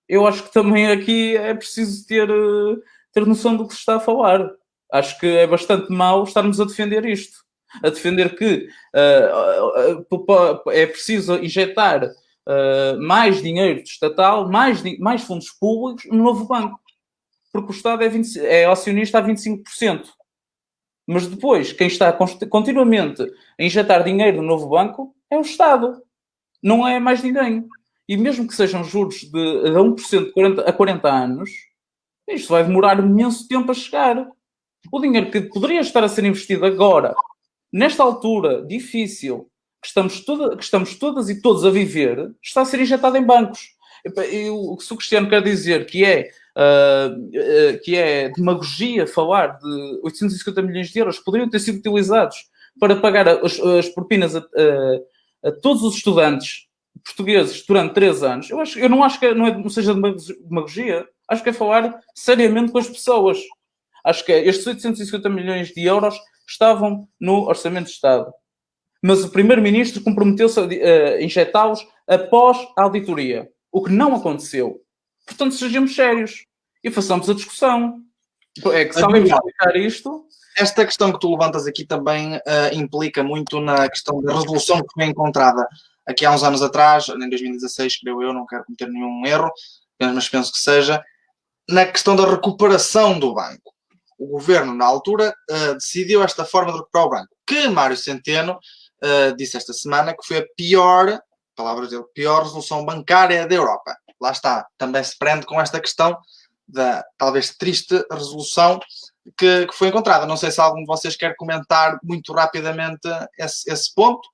C: Eu acho que também aqui é preciso ter noção do que se está a falar. Acho que é bastante mau estarmos a defender isto. A defender que é preciso injetar mais dinheiro estatal, mais fundos públicos no novo banco. Porque o Estado é acionista a 25%. Mas depois, quem está continuamente a injetar dinheiro no novo banco é o Estado. Não é mais ninguém. E mesmo que sejam juros de 1% a 40 anos, isto vai demorar imenso tempo a chegar. O dinheiro que poderia estar a ser investido agora, nesta altura difícil, que estamos todas e todos a viver, está a ser injetado em bancos. O que o Cristiano quer dizer que é demagogia falar de 850 milhões de euros que poderiam ter sido utilizados para pagar as propinas a todos os estudantes portugueses durante 3 anos. Eu não acho que não seja demagogia. Acho que é falar seriamente com as pessoas. Acho que estes 850 milhões de euros estavam no Orçamento de Estado. Mas o Primeiro-Ministro comprometeu-se a injetá-los após a auditoria. O que não aconteceu. Portanto, sejamos sérios e façamos a discussão. É que se alguém explicar isto...
A: Esta questão que tu levantas aqui também implica muito na questão da resolução que foi encontrada aqui há uns anos atrás, em 2016, creio eu, não quero cometer nenhum erro, mas penso que seja, na questão da recuperação do banco. O governo, na altura, decidiu esta forma de recuperar o banco, que Mário Centeno disse esta semana que foi a pior, palavras dele, pior resolução bancária da Europa. Lá está, também se prende com esta questão da talvez triste resolução que foi encontrada. Não sei se algum de vocês quer comentar muito rapidamente esse ponto.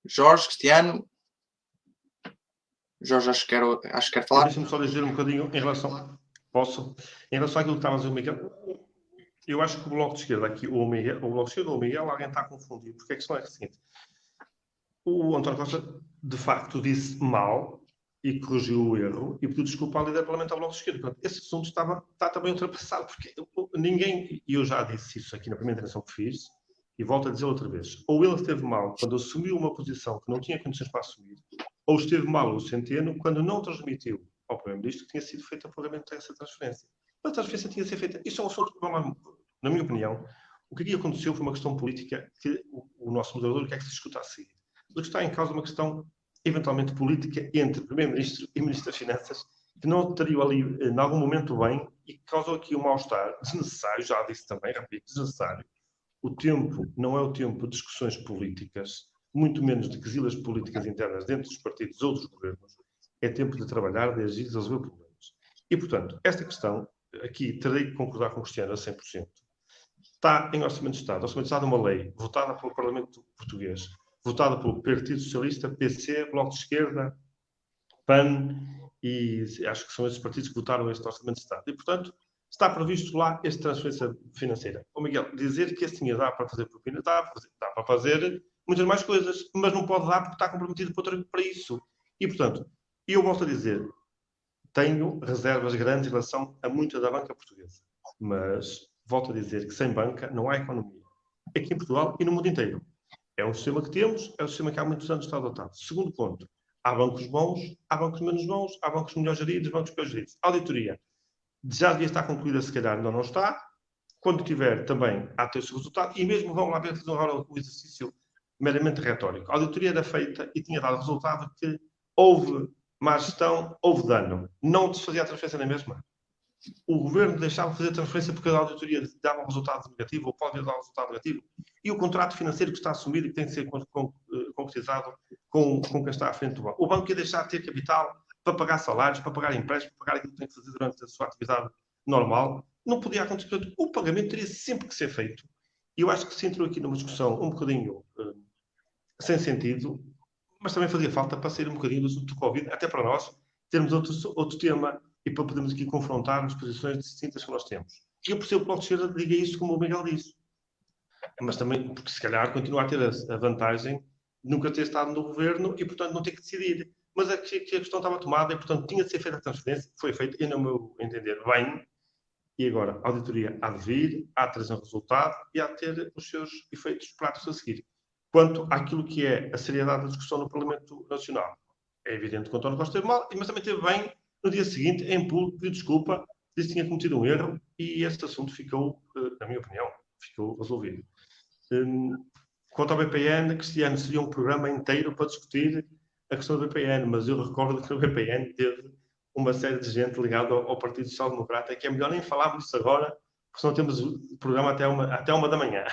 A: Jorge, Cristiano. Jorge, acho que quer falar.
D: Deixa-me só dizer um bocadinho em relação... Posso? Em relação àquilo que estava a dizer o Miguel, eu acho que o Bloco de Esquerda aqui, o Bloco de Esquerda ou o Miguel, alguém está a confundir. Porque a questão é a seguinte. O António Costa, de facto, disse mal e corrigiu o erro e pediu desculpa ao líder parlamentar do Bloco de Esquerda. Portanto, esse assunto está também ultrapassado, porque ninguém, e eu já disse isso aqui na primeira intervenção que fiz, e volto a dizer outra vez, ou ele esteve mal quando assumiu uma posição que não tinha condições para assumir, ou esteve mal o Centeno quando não transmitiu ao Primeiro-Ministro que tinha sido feito o pagamento dessa transferência. A transferência tinha de ser feita. Isso é um assunto que, na minha opinião, o que aqui aconteceu foi uma questão política que o nosso moderador quer que se discuta a seguir. O que está em causa é uma questão, eventualmente, política entre o Primeiro-Ministro e o Ministro das Finanças, que não teriam ali, em algum momento, bem, e que causou aqui um mal-estar desnecessário, já disse também, repito, desnecessário. O tempo não é o tempo de discussões políticas, muito menos de quesilas políticas internas dentro dos partidos ou dos governos. É tempo de trabalhar, de agir, de resolver problemas. E, portanto, esta questão aqui terei que concordar com o Cristiano a 100%. Está em Orçamento de Estado. Orçamento de Estado é uma lei votada pelo Parlamento Português, votada pelo Partido Socialista, PC, Bloco de Esquerda, PAN, e acho que são esses partidos que votaram este Orçamento de Estado. E, portanto, está previsto lá esta transferência financeira. Ô Miguel, dizer que esse dinheiro dá para fazer propina, dá para fazer muitas mais coisas, mas não pode dar porque está comprometido para isso. E, portanto, eu volto a dizer, tenho reservas grandes em relação a muita da banca portuguesa. Mas volto a dizer que sem banca não há economia. Aqui em Portugal e no mundo inteiro. É um sistema que temos, é um sistema que há muitos anos está adotado. Segundo ponto, há bancos bons, há bancos menos bons, há bancos melhor geridos, bancos pior geridos. A auditoria já devia estar concluída, se calhar ainda não está. Quando tiver, também há de ter o seu resultado. E mesmo vamos lá ver, fazer um exercício meramente retórico. A auditoria era feita e tinha dado resultado que houve má gestão, houve dano. Não se fazia a transferência na mesma. O governo deixava de fazer a transferência porque a auditoria dava um resultado negativo ou pode dar um resultado negativo. E o contrato financeiro que está assumido e que tem que ser concretizado com quem está à frente do banco. O banco ia deixar de ter capital para pagar salários, para pagar empréstimos, para pagar aquilo que tem que fazer durante a sua atividade normal. Não podia acontecer. Portanto, o pagamento teria sempre que ser feito. E eu acho que se entrou aqui numa discussão um bocadinho sem sentido, mas também fazia falta para sair um bocadinho do assunto do Covid, até para nós termos outro tema e para podermos aqui confrontar as posições distintas que nós temos. E eu percebo que o Bloco de Esquerda diga isso como o Miguel disse. Mas também, porque se calhar continua a ter a vantagem de nunca ter estado no governo e, portanto, não ter que decidir. Mas a questão estava tomada e, portanto, tinha de ser feita a transferência, foi feita, e no meu entender, bem. E agora, a auditoria há de vir, há de trazer um resultado e há de ter os seus efeitos práticos a seguir. Quanto àquilo que é a seriedade da discussão no Parlamento Nacional, é evidente que o António Costa teve mal, mas também teve bem no dia seguinte, em público, pediu desculpa, disse que tinha cometido um erro e este assunto ficou, na minha opinião, ficou resolvido. Quanto ao BPN, Cristiano, seria um programa inteiro para discutir a questão do BPN, mas eu recordo que no BPN teve uma série de gente ligada ao Partido Social Democrata, que é melhor nem falarmos disso agora, porque senão temos o programa até uma da manhã.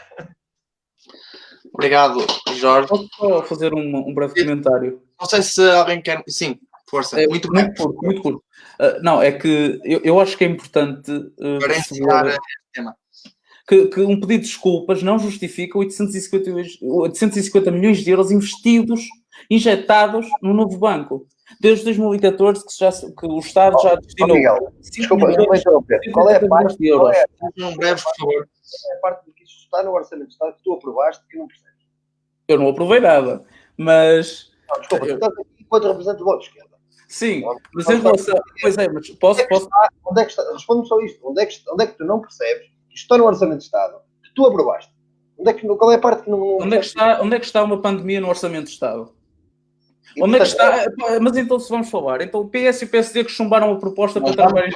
A: Obrigado, Jorge.
C: Posso só fazer um breve comentário?
A: Não sei se alguém quer... Sim, força.
C: Muito curto. Não, é que eu acho que é importante
A: para encerrar este tema.
C: Que um pedido de desculpas não justifica 850 milhões de euros injetados no novo banco. Desde 2014 que o Estado já destinou...
B: Miguel, desculpa, não me interromper. Qual é a parte de euros?
A: Um breve, por favor.
B: É a parte de que isso está no Orçamento de Estado que tu aprovaste que não percebes.
C: Eu não aprovei nada, mas...
B: Não, desculpa, tu estás aqui enquanto representante do voto de esquerda.
C: Sim, mas em relação... Pois é, mas posso...
B: Onde é que está? Responde-me só isto. Onde é que tu não percebes que isto está no Orçamento de Estado que tu aprovaste? Qual é a parte que não...
C: Onde é que está uma pandemia no Orçamento de Estado? Onde é que está? Mas então, se vamos falar, então o PS e o PSD que chumbaram a proposta para trabalhar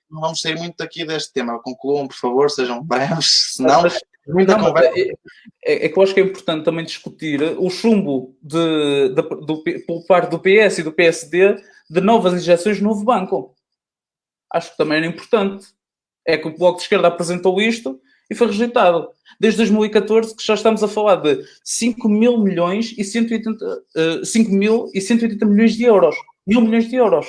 A: não vamos sair muito daqui deste tema. Concluam, por favor, sejam breves, senão muita conversa.
C: É que eu acho que é importante também discutir o chumbo por parte do PS e do PSD de novas injeções no novo banco. Acho que também era importante. É que o Bloco de Esquerda apresentou isto e foi rejeitado. Desde 2014 que já estamos a falar de 5 mil milhões e 180 milhões de euros. 1.000 milhões de euros.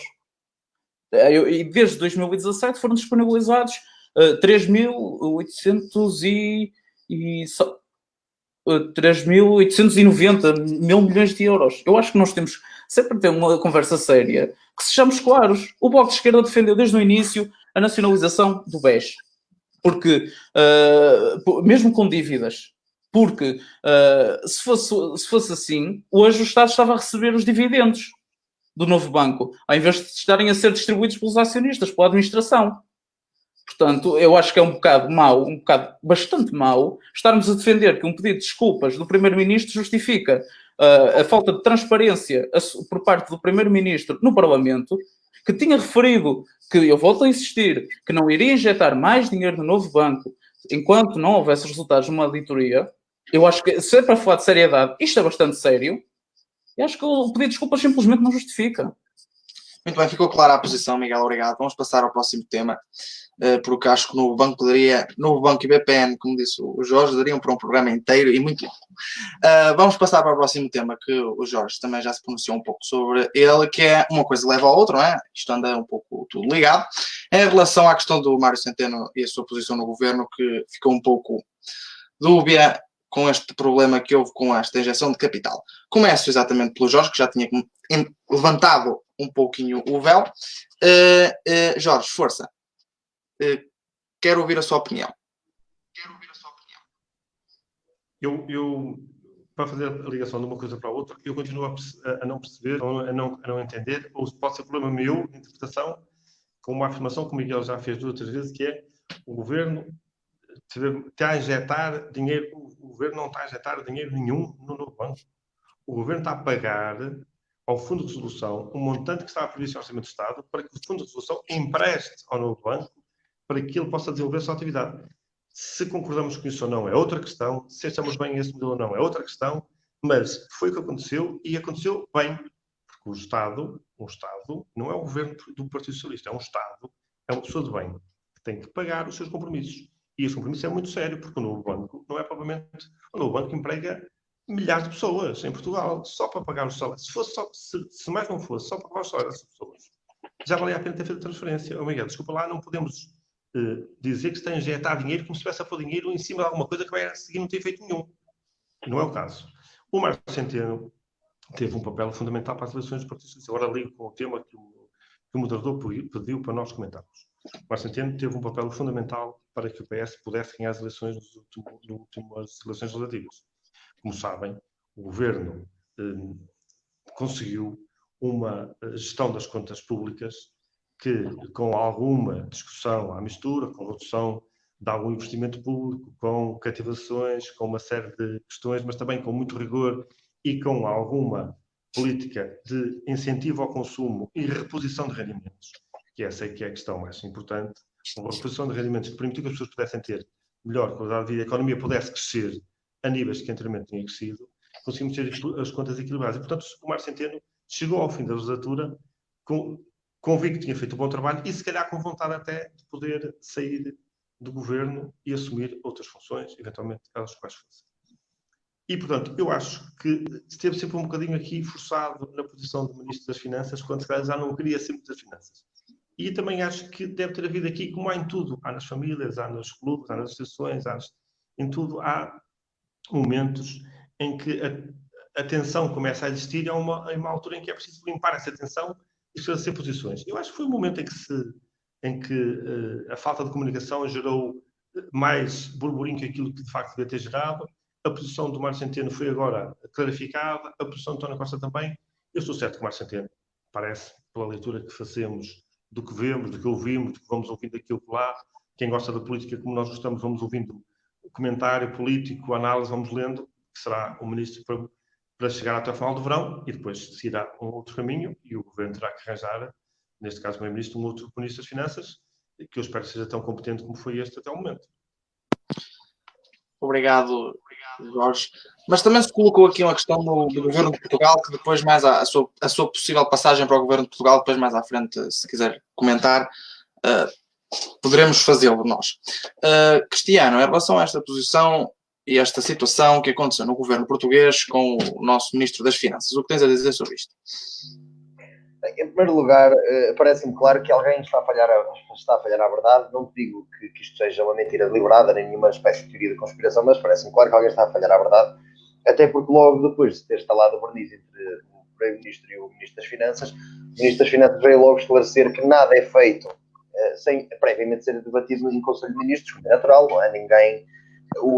C: E desde 2017 foram disponibilizados 3.890 mil milhões de euros. Eu acho que nós temos sempre ter uma conversa séria, que sejamos claros. O Bloco de Esquerda defendeu desde o início a nacionalização do BES. Porque, mesmo com dívidas, porque se fosse assim, hoje o Estado estava a receber os dividendos do novo banco, ao invés de estarem a ser distribuídos pelos acionistas, pela administração. Portanto, eu acho que é um bocado bastante mau, estarmos a defender que um pedido de desculpas do Primeiro-Ministro justifica a falta de transparência por parte do Primeiro-Ministro no Parlamento, que tinha referido, que eu volto a insistir, que não iria injetar mais dinheiro no novo banco enquanto não houvesse resultados de uma auditoria. Eu acho que, se é para falar de seriedade, isto é bastante sério, e acho que o pedido de desculpas simplesmente não justifica.
A: Muito bem, ficou clara a posição, Miguel, obrigado. Vamos passar ao próximo tema, porque acho que o Novo Banco e BPN, como disse o Jorge, dariam para um programa inteiro e muito longo. Vamos passar para o próximo tema, que o Jorge também já se pronunciou um pouco sobre ele, que é uma coisa leva à outra, não é? Isto anda um pouco tudo ligado. Em relação à questão do Mário Centeno e a sua posição no governo, que ficou um pouco dúbia com este problema que houve com esta injeção de capital. Começo exatamente pelo Jorge, que já tinha levantado um pouquinho o véu. Jorge, força. Quero ouvir a sua opinião.
D: Eu, para fazer a ligação de uma coisa para a outra, eu continuo a não perceber, a não entender, ou pode ser problema meu de interpretação, com uma afirmação que o Miguel já fez 2 ou 3 vezes, que é o governo está a injetar dinheiro, o governo não está a injetar dinheiro nenhum no novo banco. O governo está a pagar ao Fundo de Resolução um montante que estava previsto no Orçamento do Estado para que o Fundo de Resolução empreste ao novo banco para que ele possa desenvolver a sua atividade. Se concordamos com isso ou não é outra questão, se achamos bem esse modelo ou não é outra questão, mas foi o que aconteceu e aconteceu bem, porque o Estado não é o governo do Partido Socialista, é um Estado, é uma pessoa de bem, que tem que pagar os seus compromissos. E esse compromisso é muito sério, porque o novo banco não é propriamente... O novo banco emprega milhares de pessoas em Portugal, só para pagar os salários. Se mais não fosse, só para pagar os salários dessas pessoas, já valia a pena ter feito a transferência. Miguel, desculpa lá, não podemos dizer que se tem a injetar dinheiro como se tivesse a pôr dinheiro em cima de alguma coisa que vai a seguir não ter feito nenhum. Não é o caso. O Mário Centeno teve um papel fundamental para as eleições dos partidos socialistas. Agora ligo com o tema que o moderador pediu para nós comentarmos. O Mário Centeno teve um papel fundamental para que o PS pudesse ganhar as eleições nas últimas eleições legislativas. Como sabem, o governo conseguiu uma gestão das contas públicas que, com alguma discussão à mistura, com redução de algum investimento público, com cativações, com uma série de questões, mas também com muito rigor e com alguma política de incentivo ao consumo e reposição de rendimentos, que essa é que é a questão mais importante, uma reposição de rendimentos que permitiu que as pessoas pudessem ter melhor qualidade de vida, a economia pudesse crescer a níveis que anteriormente tinha crescido, conseguimos ter as contas equilibradas. E, portanto, o Mário Centeno chegou ao fim da legislatura convicto que tinha feito um bom trabalho e, se calhar, com vontade até de poder sair do governo e assumir outras funções, eventualmente elas quais fossem. E, portanto, eu acho que esteve sempre um bocadinho aqui forçado na posição de Ministro das Finanças, quando se calhar já não queria ser Ministro das Finanças. E também acho que deve ter havido aqui, como há em tudo, há nas famílias, há nos clubes, há nas associações, em tudo, há momentos em que a tensão começa a existir e há uma altura em que é preciso limpar essa tensão e estabelecer posições. Eu acho que foi um momento em que a falta de comunicação gerou mais burburinho que aquilo que de facto devia ter gerado. A posição do Mário Centeno foi agora clarificada, a posição de António Costa também. Eu estou certo que o Mário Centeno parece, pela leitura que fazemos, do que vemos, do que ouvimos, do que vamos ouvindo aqui ou lá. Quem gosta da política como nós gostamos, vamos ouvindo o comentário político, a análise, vamos lendo, que será o ministro para chegar até o final do verão, e depois seguirá um outro caminho, e o governo terá que arranjar, neste caso o primeiro-ministro, um outro ministro das Finanças, que eu espero que seja tão competente como foi este até o momento.
A: Obrigado, Jorge. Mas também se colocou aqui uma questão do governo de Portugal, que depois mais a sua possível passagem para o governo de Portugal, depois mais à frente, se quiser comentar, poderemos fazê-lo nós. Cristiano, em relação a esta posição e esta situação que aconteceu no governo português com o nosso Ministro das Finanças, o que tens a dizer sobre isto?
B: Em primeiro lugar, parece-me claro que alguém está a falhar à verdade. Não te digo que isto seja uma mentira deliberada, nem nenhuma espécie de teoria de conspiração, mas parece-me claro que alguém está a falhar à verdade. Até porque logo depois de ter instalado o verniz entre o Primeiro-Ministro e o Ministro das Finanças, o Ministro das Finanças veio logo esclarecer que nada é feito sem previamente ser debatido em Conselho de Ministros, como é natural, não é ninguém...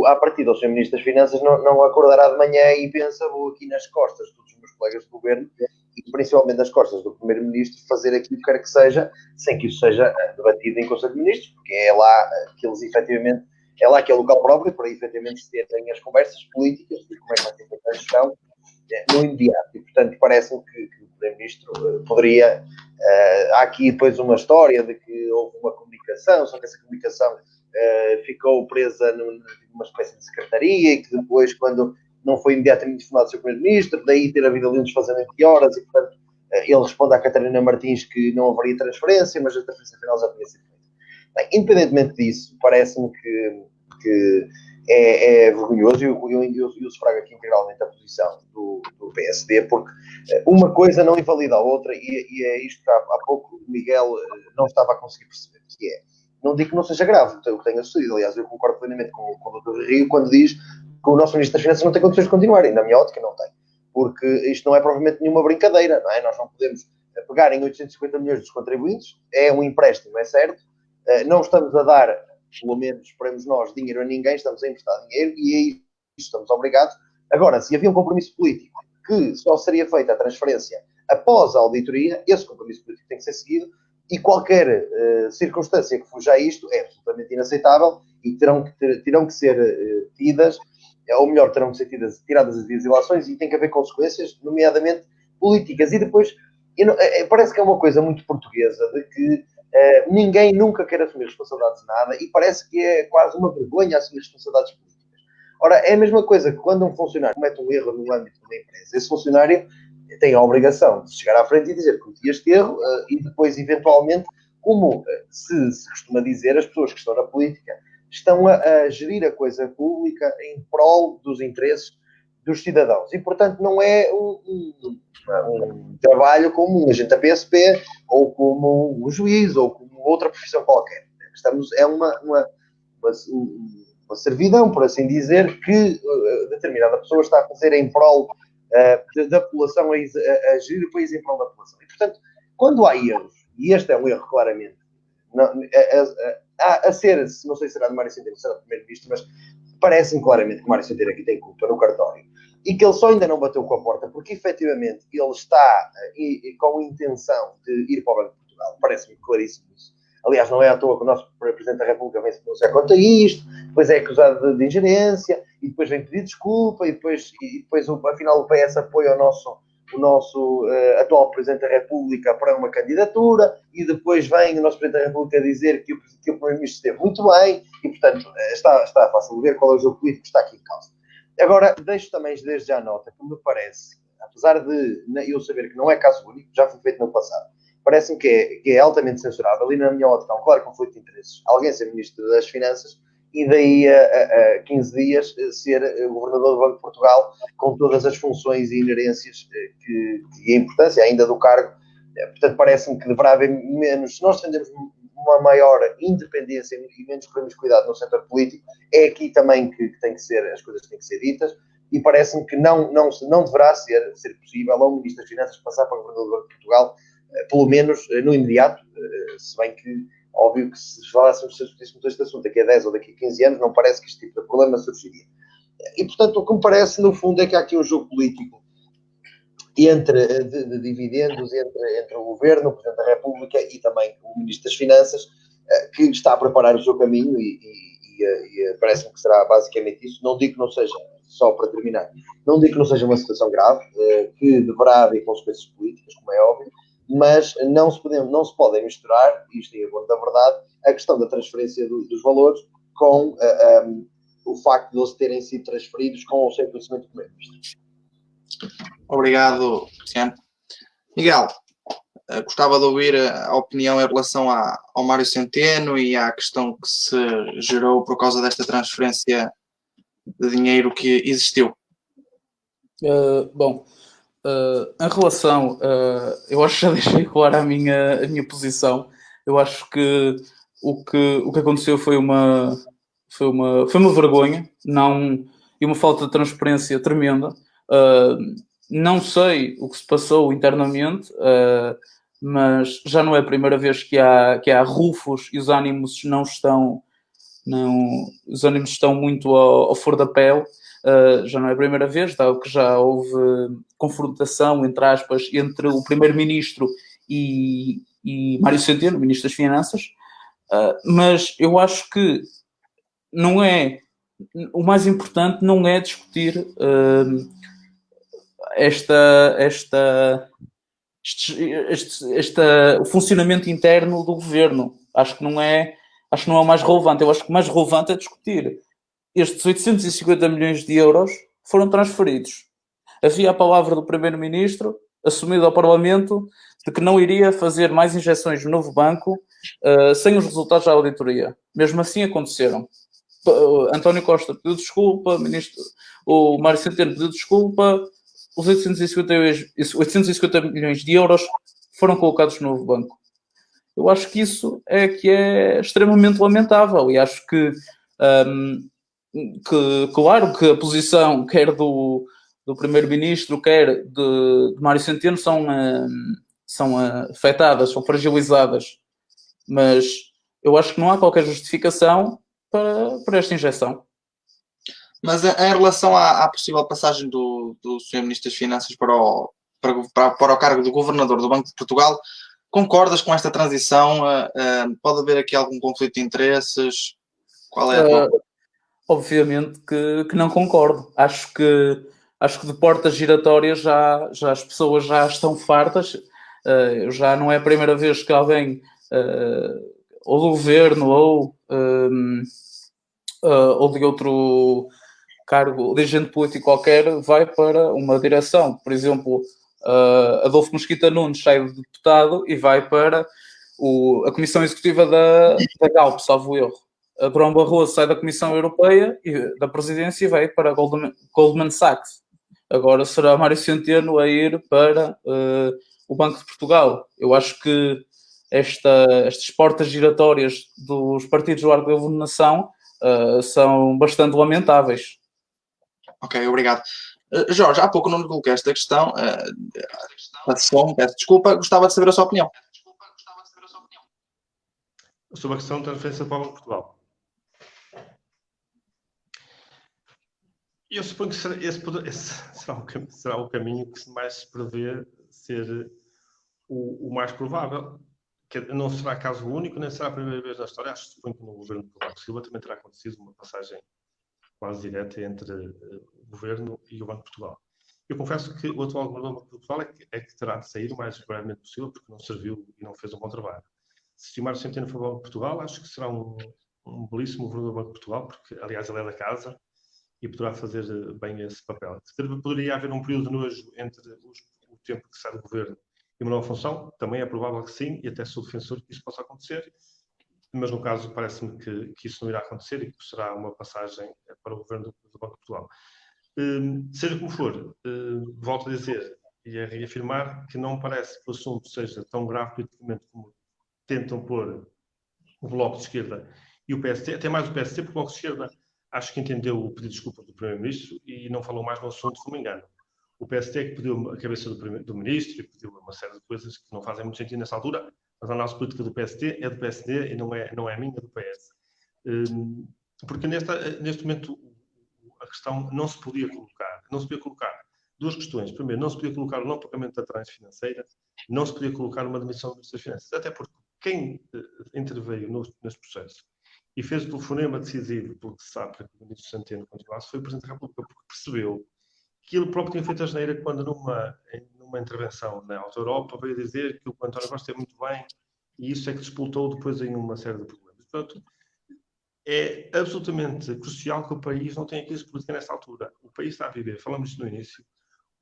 B: À partida, o Sr. Ministro das Finanças não acordará de manhã e pensa, vou aqui nas costas de todos os meus colegas de governo, e principalmente nas costas do Primeiro-Ministro, fazer aquilo que quer que seja, sem que isso seja debatido em Conselho de Ministros, porque é lá que eles efetivamente, é lá que é o local próprio para efetivamente se terem as conversas políticas e como é que vai ser feita a gestão no imediato. E, portanto, parece-me que o Primeiro-Ministro poderia... há aqui depois uma história de que houve uma comunicação, só que essa comunicação ficou presa numa espécie de secretaria e que depois, quando não foi imediatamente informado o Sr. Primeiro-Ministro, daí ter havido ali um desfazamento de horas e, portanto, Ele responde à Catarina Martins que não haveria transferência, mas a transferência final já tinha sido feita. Bem, independentemente disso, parece-me que é vergonhoso, e eu sufrago aqui integralmente a posição do PSD, porque uma coisa não invalida a outra, e é isto que há pouco o Miguel não estava a conseguir perceber, que é, não digo que não seja grave o que tenha sucedido, aliás, eu concordo plenamente com o Dr. Rio quando diz que o nosso Ministro das Finanças não tem condições de continuar, e na minha ótica não tem, porque isto não é provavelmente nenhuma brincadeira, não é? Nós não podemos pegar em 850 milhões dos contribuintes, é um empréstimo, é certo, não estamos a dar, pelo menos esperamos nós, dinheiro a ninguém, estamos a emprestar dinheiro e é isso estamos obrigados. Agora, se havia um compromisso político que só seria feita a transferência após a auditoria, esse compromisso político tem que ser seguido e qualquer circunstância que fuja a isto é absolutamente inaceitável e terão que ser tidas, ou melhor, terão que ser tiradas as legislações e tem que haver consequências, nomeadamente políticas. E depois, parece que é uma coisa muito portuguesa de que ninguém nunca quer assumir responsabilidades de nada e parece que é quase uma vergonha assumir responsabilidades políticas. Ora, é a mesma coisa que quando um funcionário comete um erro no âmbito de uma empresa, esse funcionário tem a obrigação de chegar à frente e dizer que cometi este erro e depois, eventualmente, como se costuma dizer, as pessoas que estão na política estão a gerir a coisa pública em prol dos interesses dos cidadãos. E, portanto, não é um trabalho como um agente da PSP ou como um juiz ou como outra profissão qualquer. É uma servidão, por assim dizer, que determinada pessoa está a fazer em prol da população, a gerir o país em prol da população. E, portanto, quando há erros, e este é um erro claramente, a ser, não sei se será de Mário Centeno, será do Primeiro-Ministro, mas parece-me claramente que Mário Centeno aqui tem culpa no cartório. E que ele só ainda não bateu com a porta, porque efetivamente ele está com a intenção de ir para o Banco de Portugal. Parece-me claríssimo isso. Aliás, não é à toa que o nosso Presidente da República vem se pronunciar contra isto, depois é acusado de ingerência, e depois vem pedir desculpa, e depois afinal o PS apoia o nosso atual Presidente da República para uma candidatura, e depois vem o nosso Presidente da República dizer que o Primeiro-Ministro esteve muito bem, e portanto está fácil de ver qual é o jogo político que está aqui em causa. Agora, deixo também desde já a nota que me parece, apesar de eu saber que não é caso único, já foi feito no passado, parece-me que é altamente censurável e na minha ótica há um claro conflito de interesses. Alguém ser Ministro das Finanças e daí a 15 dias ser Governador do Banco de Portugal com todas as funções e inerências e a importância ainda do cargo. Portanto, parece-me que deverá haver menos, se nós defendemos uma maior independência e menos promiscuidade no setor político, é aqui também que tem que ser, as coisas têm que ser ditas, e parece-me que não deverá ser possível a um Ministro das Finanças passar para o Governador do Banco de Portugal, pelo menos no imediato, se bem que, óbvio que se falássemos este assunto daqui a 10 ou daqui a 15 anos, não parece que este tipo de problema surgiria. E, portanto, o que me parece, no fundo, é que há aqui um jogo político de dividendos entre o Governo, o Presidente da República e também o Ministro das Finanças, que está a preparar o seu caminho e parece-me que será basicamente isso. Não digo que não seja, só para terminar, não digo que não seja uma situação grave, que deverá haver consequências políticas, como é óbvio, mas não se podem misturar, isto é a bom da verdade, a questão da transferência dos valores com o facto de eles terem sido transferidos com ou sem conhecimento do Primeiro-Ministro.
A: Obrigado, Cristiano. Miguel, gostava de ouvir a opinião em relação ao Mário Centeno e à questão que se gerou por causa desta transferência de dinheiro que existiu.
C: Em relação, eu acho que já deixei clara a minha posição. Eu acho que o que aconteceu foi uma vergonha, e uma falta de transparência tremenda. Não sei o que se passou internamente, mas já não é a primeira vez que há rufos e os ânimos os ânimos estão muito ao flor da pele. Já não é a primeira vez, dado que já houve confrontação, entre aspas, entre o Primeiro-Ministro e Mário Centeno, Ministro das Finanças, mas eu acho que o mais importante não é discutir o funcionamento interno do governo. Acho que não é o mais relevante. Eu acho que o mais relevante é discutir estes 850 milhões de euros foram transferidos. Havia a palavra do Primeiro-Ministro assumido ao Parlamento de que não iria fazer mais injeções no novo banco sem os resultados da auditoria. Mesmo assim aconteceram. António Costa pediu desculpa, o Mário Centeno pediu desculpa, os 850 milhões de euros foram colocados no novo banco. Eu acho que isso é que é extremamente lamentável e acho que claro que a posição quer do Primeiro-Ministro, quer de Mário Centeno são afetadas, são fragilizadas, mas eu acho que não há qualquer justificação para esta injeção.
A: Mas em relação à possível passagem do Sr. Ministro das Finanças para o cargo de Governador do Banco de Portugal, concordas com esta transição? Pode haver aqui algum conflito de interesses? Qual é a tua...
C: Obviamente que não concordo. Acho que de portas giratórias já as pessoas já estão fartas. Já não é a primeira vez que alguém, ou do governo, ou de outro cargo, dirigente político qualquer, vai para uma direção. Por exemplo, Adolfo Mesquita Nunes sai de deputado e vai para a Comissão Executiva da Galp, salvo erro. Durão Barroso sai da Comissão Europeia e da Presidência e vai para Goldman Sachs. Agora será Mário Centeno a ir para o Banco de Portugal. Eu acho que estas portas giratórias dos partidos do arco da governação são bastante lamentáveis.
A: Ok, obrigado. Jorge, há pouco não lhe coloquei esta questão. Peço desculpa, gostava de saber a sua opinião.
D: Sobre a questão da transferência para o Banco de Portugal. Eu suponho que esse será o caminho que mais se prevê ser o mais provável. Que não será caso único, nem será a primeira vez na história. Suponho que no governo do Cavaco Silva também terá acontecido uma passagem quase direta entre o governo e o Banco de Portugal. Eu confesso que o atual governador do Banco de Portugal é que terá de sair o mais brevemente possível, porque não serviu e não fez um bom trabalho. Se o Mário Centeno for ao Banco de Portugal, acho que será um belíssimo governador do Banco de Portugal, porque, aliás, ele é da casa e poderá fazer bem esse papel. Poderia haver um período de nojo entre o tempo que sai do governo e uma nova função, também é provável que sim, e até sou defensor que isso possa acontecer, mas no caso parece-me que isso não irá acontecer e que será uma passagem para o governo do Banco de Portugal. Seja como for, volto a dizer e a reafirmar que não me parece que o assunto seja tão grave politicamente como tentam pôr o Bloco de Esquerda e o PST, até mais o PST, porque o Bloco de Esquerda acho que entendeu o pedido de desculpa do Primeiro-Ministro e não falou mais no assunto como engano. O PST é que pediu a cabeça do Ministro e pediu uma série de coisas que não fazem muito sentido nessa altura, mas a nossa política do PST é do PSD e não é minha, é do PS. Porque neste momento a questão não se podia colocar duas questões. Primeiro, não se podia colocar o não pagamento da tranche financeira, não se podia colocar uma demissão do Ministro das Finanças, até porque quem interveio neste processo e fez o telefonema decisivo pelo que se sabe para que o Ministro Centeno continuasse foi o Presidente da República, porque percebeu que ele próprio tinha feito a asneira quando numa intervenção na Alta Europa veio dizer que o António Costa é muito bem e isso é que despoltou depois em uma série de problemas. Portanto, é absolutamente crucial que o país não tenha crise política nesta altura. O país está a viver, falamos isto no início,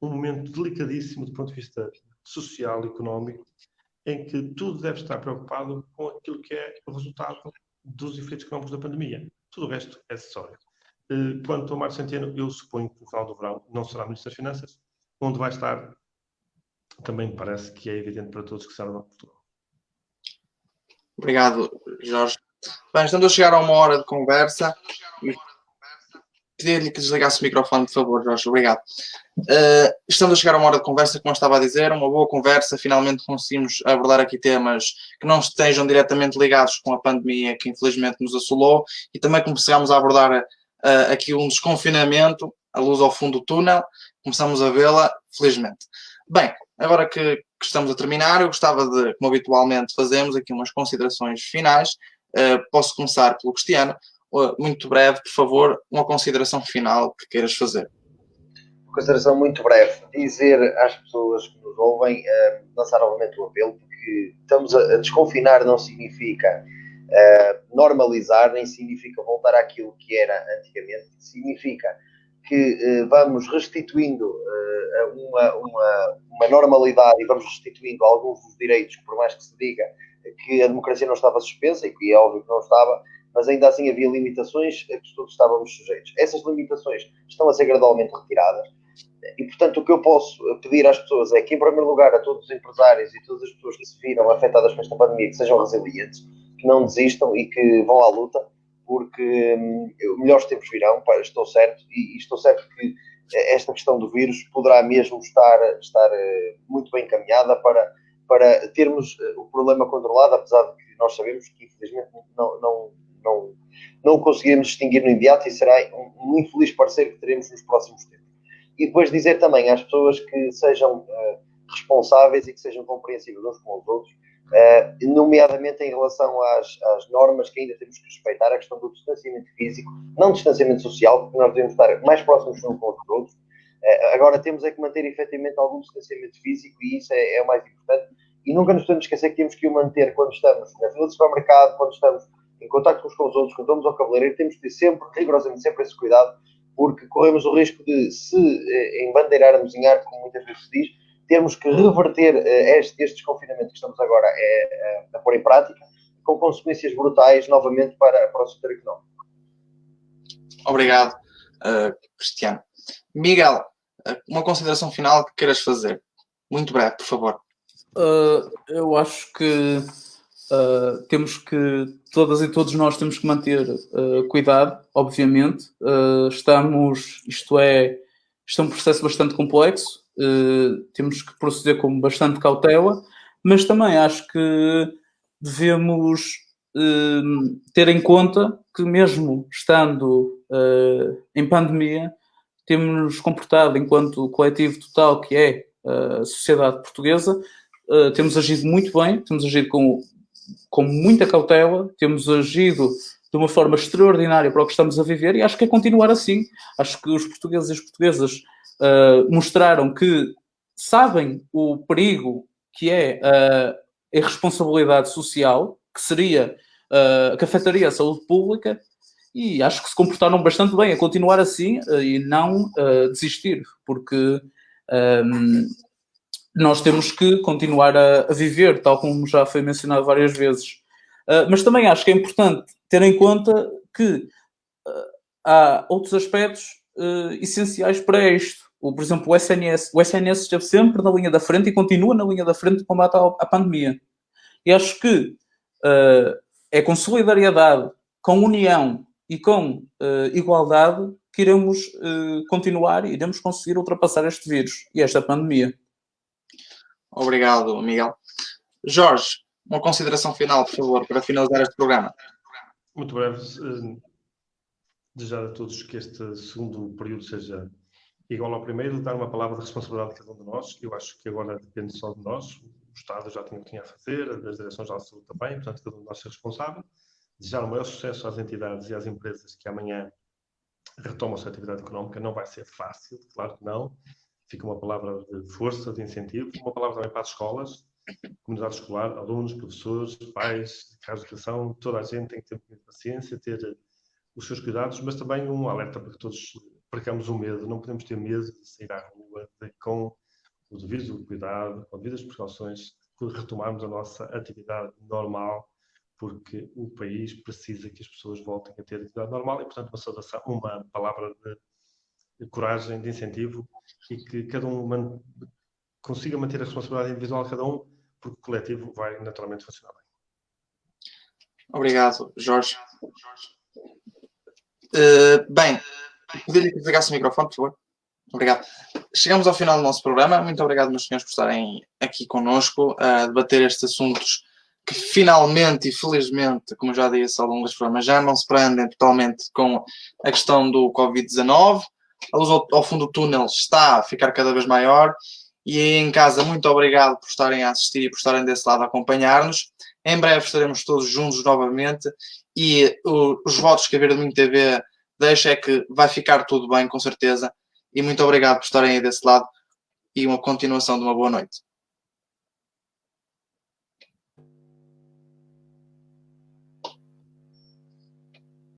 D: um momento delicadíssimo do ponto de vista social e económico, em que tudo deve estar preocupado com aquilo que é o resultado dos efeitos económicos da pandemia. Tudo o resto é acessório. Quanto ao Mário Centeno, eu suponho que no final do verão não será Ministro das Finanças, onde vai estar, também me parece que é evidente para todos que será o Banco de Portugal.
A: Obrigado, Jorge. Bem, estamos a chegar a uma hora de conversa. Pedir-lhe que desligasse o microfone, por favor, Jorge. Obrigado. Estamos a chegar a uma hora de conversa, como eu estava a dizer, uma boa conversa. Finalmente conseguimos abordar aqui temas que não estejam diretamente ligados com a pandemia que infelizmente nos assolou e também começamos a abordar aqui um desconfinamento, a luz ao fundo do túnel. Começamos a vê-la, felizmente. Bem, agora que estamos a terminar, eu gostava de, como habitualmente fazemos, aqui umas considerações finais. Posso começar pelo Cristiano. Muito breve, por favor, uma consideração final que queiras fazer.
B: Consideração muito breve. Dizer às pessoas que nos ouvem, lançar novamente o apelo, porque estamos a desconfinar não significa normalizar, nem significa voltar àquilo que era antigamente, significa que vamos restituindo uma normalidade e vamos restituindo alguns dos direitos, por mais que se diga que a democracia não estava suspensa, e que é óbvio que não estava, mas ainda assim havia limitações a que todos estávamos sujeitos. Essas limitações estão a ser gradualmente retiradas e, portanto, o que eu posso pedir às pessoas é que, em primeiro lugar, a todos os empresários e todas as pessoas que se viram afetadas por esta pandemia, que sejam resilientes, que não desistam e que vão à luta, porque melhores tempos virão, estou certo, e estou certo que esta questão do vírus poderá mesmo estar muito bem encaminhada para termos o problema controlado, apesar de que nós sabemos que, infelizmente, não o conseguiremos distinguir no imediato e será um infeliz parecer que teremos nos próximos tempos. E depois dizer também às pessoas que sejam responsáveis e que sejam compreensíveis uns com os outros, nomeadamente em relação às normas que ainda temos que respeitar, a questão do distanciamento físico, não distanciamento social, porque nós devemos estar mais próximos uns com os outros. Agora temos é que manter efetivamente algum distanciamento físico e isso é o mais importante. E nunca nos podemos esquecer que temos que o manter quando estamos na fila de supermercado, quando estamos em contacto uns com os outros, quando vamos ao cabeleireiro, temos que ter sempre, rigorosamente sempre esse cuidado, porque corremos o risco de, se embandeirarmos em arco, como muitas vezes se diz, termos que reverter este desconfinamento que estamos agora a pôr em prática, com consequências brutais, novamente, para o setor económico.
A: Obrigado, Cristiano. Miguel, uma consideração final que queiras fazer. Muito breve, por favor.
C: Eu acho que temos que, todas e todos nós temos que manter cuidado, obviamente. Isto é um processo bastante complexo, temos que proceder com bastante cautela, mas também acho que devemos ter em conta que, mesmo estando em pandemia, temos-nos comportado enquanto coletivo total que é a sociedade portuguesa, temos agido muito bem, temos agido com muita cautela, temos agido de uma forma extraordinária para o que estamos a viver e acho que é continuar assim. Acho que os portugueses e as portuguesas mostraram que sabem o perigo que é a irresponsabilidade social, que afetaria a saúde pública, e acho que se comportaram bastante bem a continuar assim e não desistir, porque nós temos que continuar a viver, tal como já foi mencionado várias vezes. Mas também acho que é importante ter em conta que há outros aspectos essenciais para isto. Por exemplo, o SNS. O SNS esteve sempre na linha da frente e continua na linha da frente de combate à pandemia. E acho que é com solidariedade, com união e com igualdade que iremos continuar e iremos conseguir ultrapassar este vírus e esta pandemia.
A: Obrigado, Miguel. Jorge, uma consideração final, por favor, para finalizar este programa.
D: Muito breve. Desejar a todos que este segundo período seja igual ao primeiro, dar uma palavra de responsabilidade de cada um de nós. Eu acho que agora depende só de nós. O Estado já tinha o que tinha a fazer, as direções de saúde também, portanto, cada um de nós é responsável. Desejar o maior sucesso às entidades e às empresas que amanhã retomam a sua atividade económica. Não vai ser fácil, claro que não. Fica uma palavra de força, de incentivo, uma palavra também para as escolas, comunidade escolar, alunos, professores, pais, carros de educação, toda a gente tem que ter paciência, ter os seus cuidados, mas também um alerta para que todos percamos o medo. Não podemos ter medo de sair à rua com o devido cuidado, com devidas precauções, de retomarmos a nossa atividade normal, porque o país precisa que as pessoas voltem a ter atividade normal e, portanto, uma palavra de coragem, de incentivo e que cada um consiga manter a responsabilidade individual de cada um, porque o coletivo vai naturalmente funcionar bem.
A: Obrigado, Jorge. Bem, poderia desligar-se o microfone, por favor? Obrigado. Chegamos ao final do nosso programa. Muito obrigado, meus senhores, por estarem aqui connosco a debater estes assuntos que finalmente e felizmente, como já disse ao longo das programas, já não se prendem totalmente com a questão do Covid-19. A luz ao fundo do túnel está a ficar cada vez maior. E aí em casa, muito obrigado por estarem a assistir e por estarem desse lado a acompanhar-nos. Em breve estaremos todos juntos novamente e os votos que a Verde Minho TV deixa é que vai ficar tudo bem, com certeza. E muito obrigado por estarem aí desse lado e uma continuação de uma boa noite.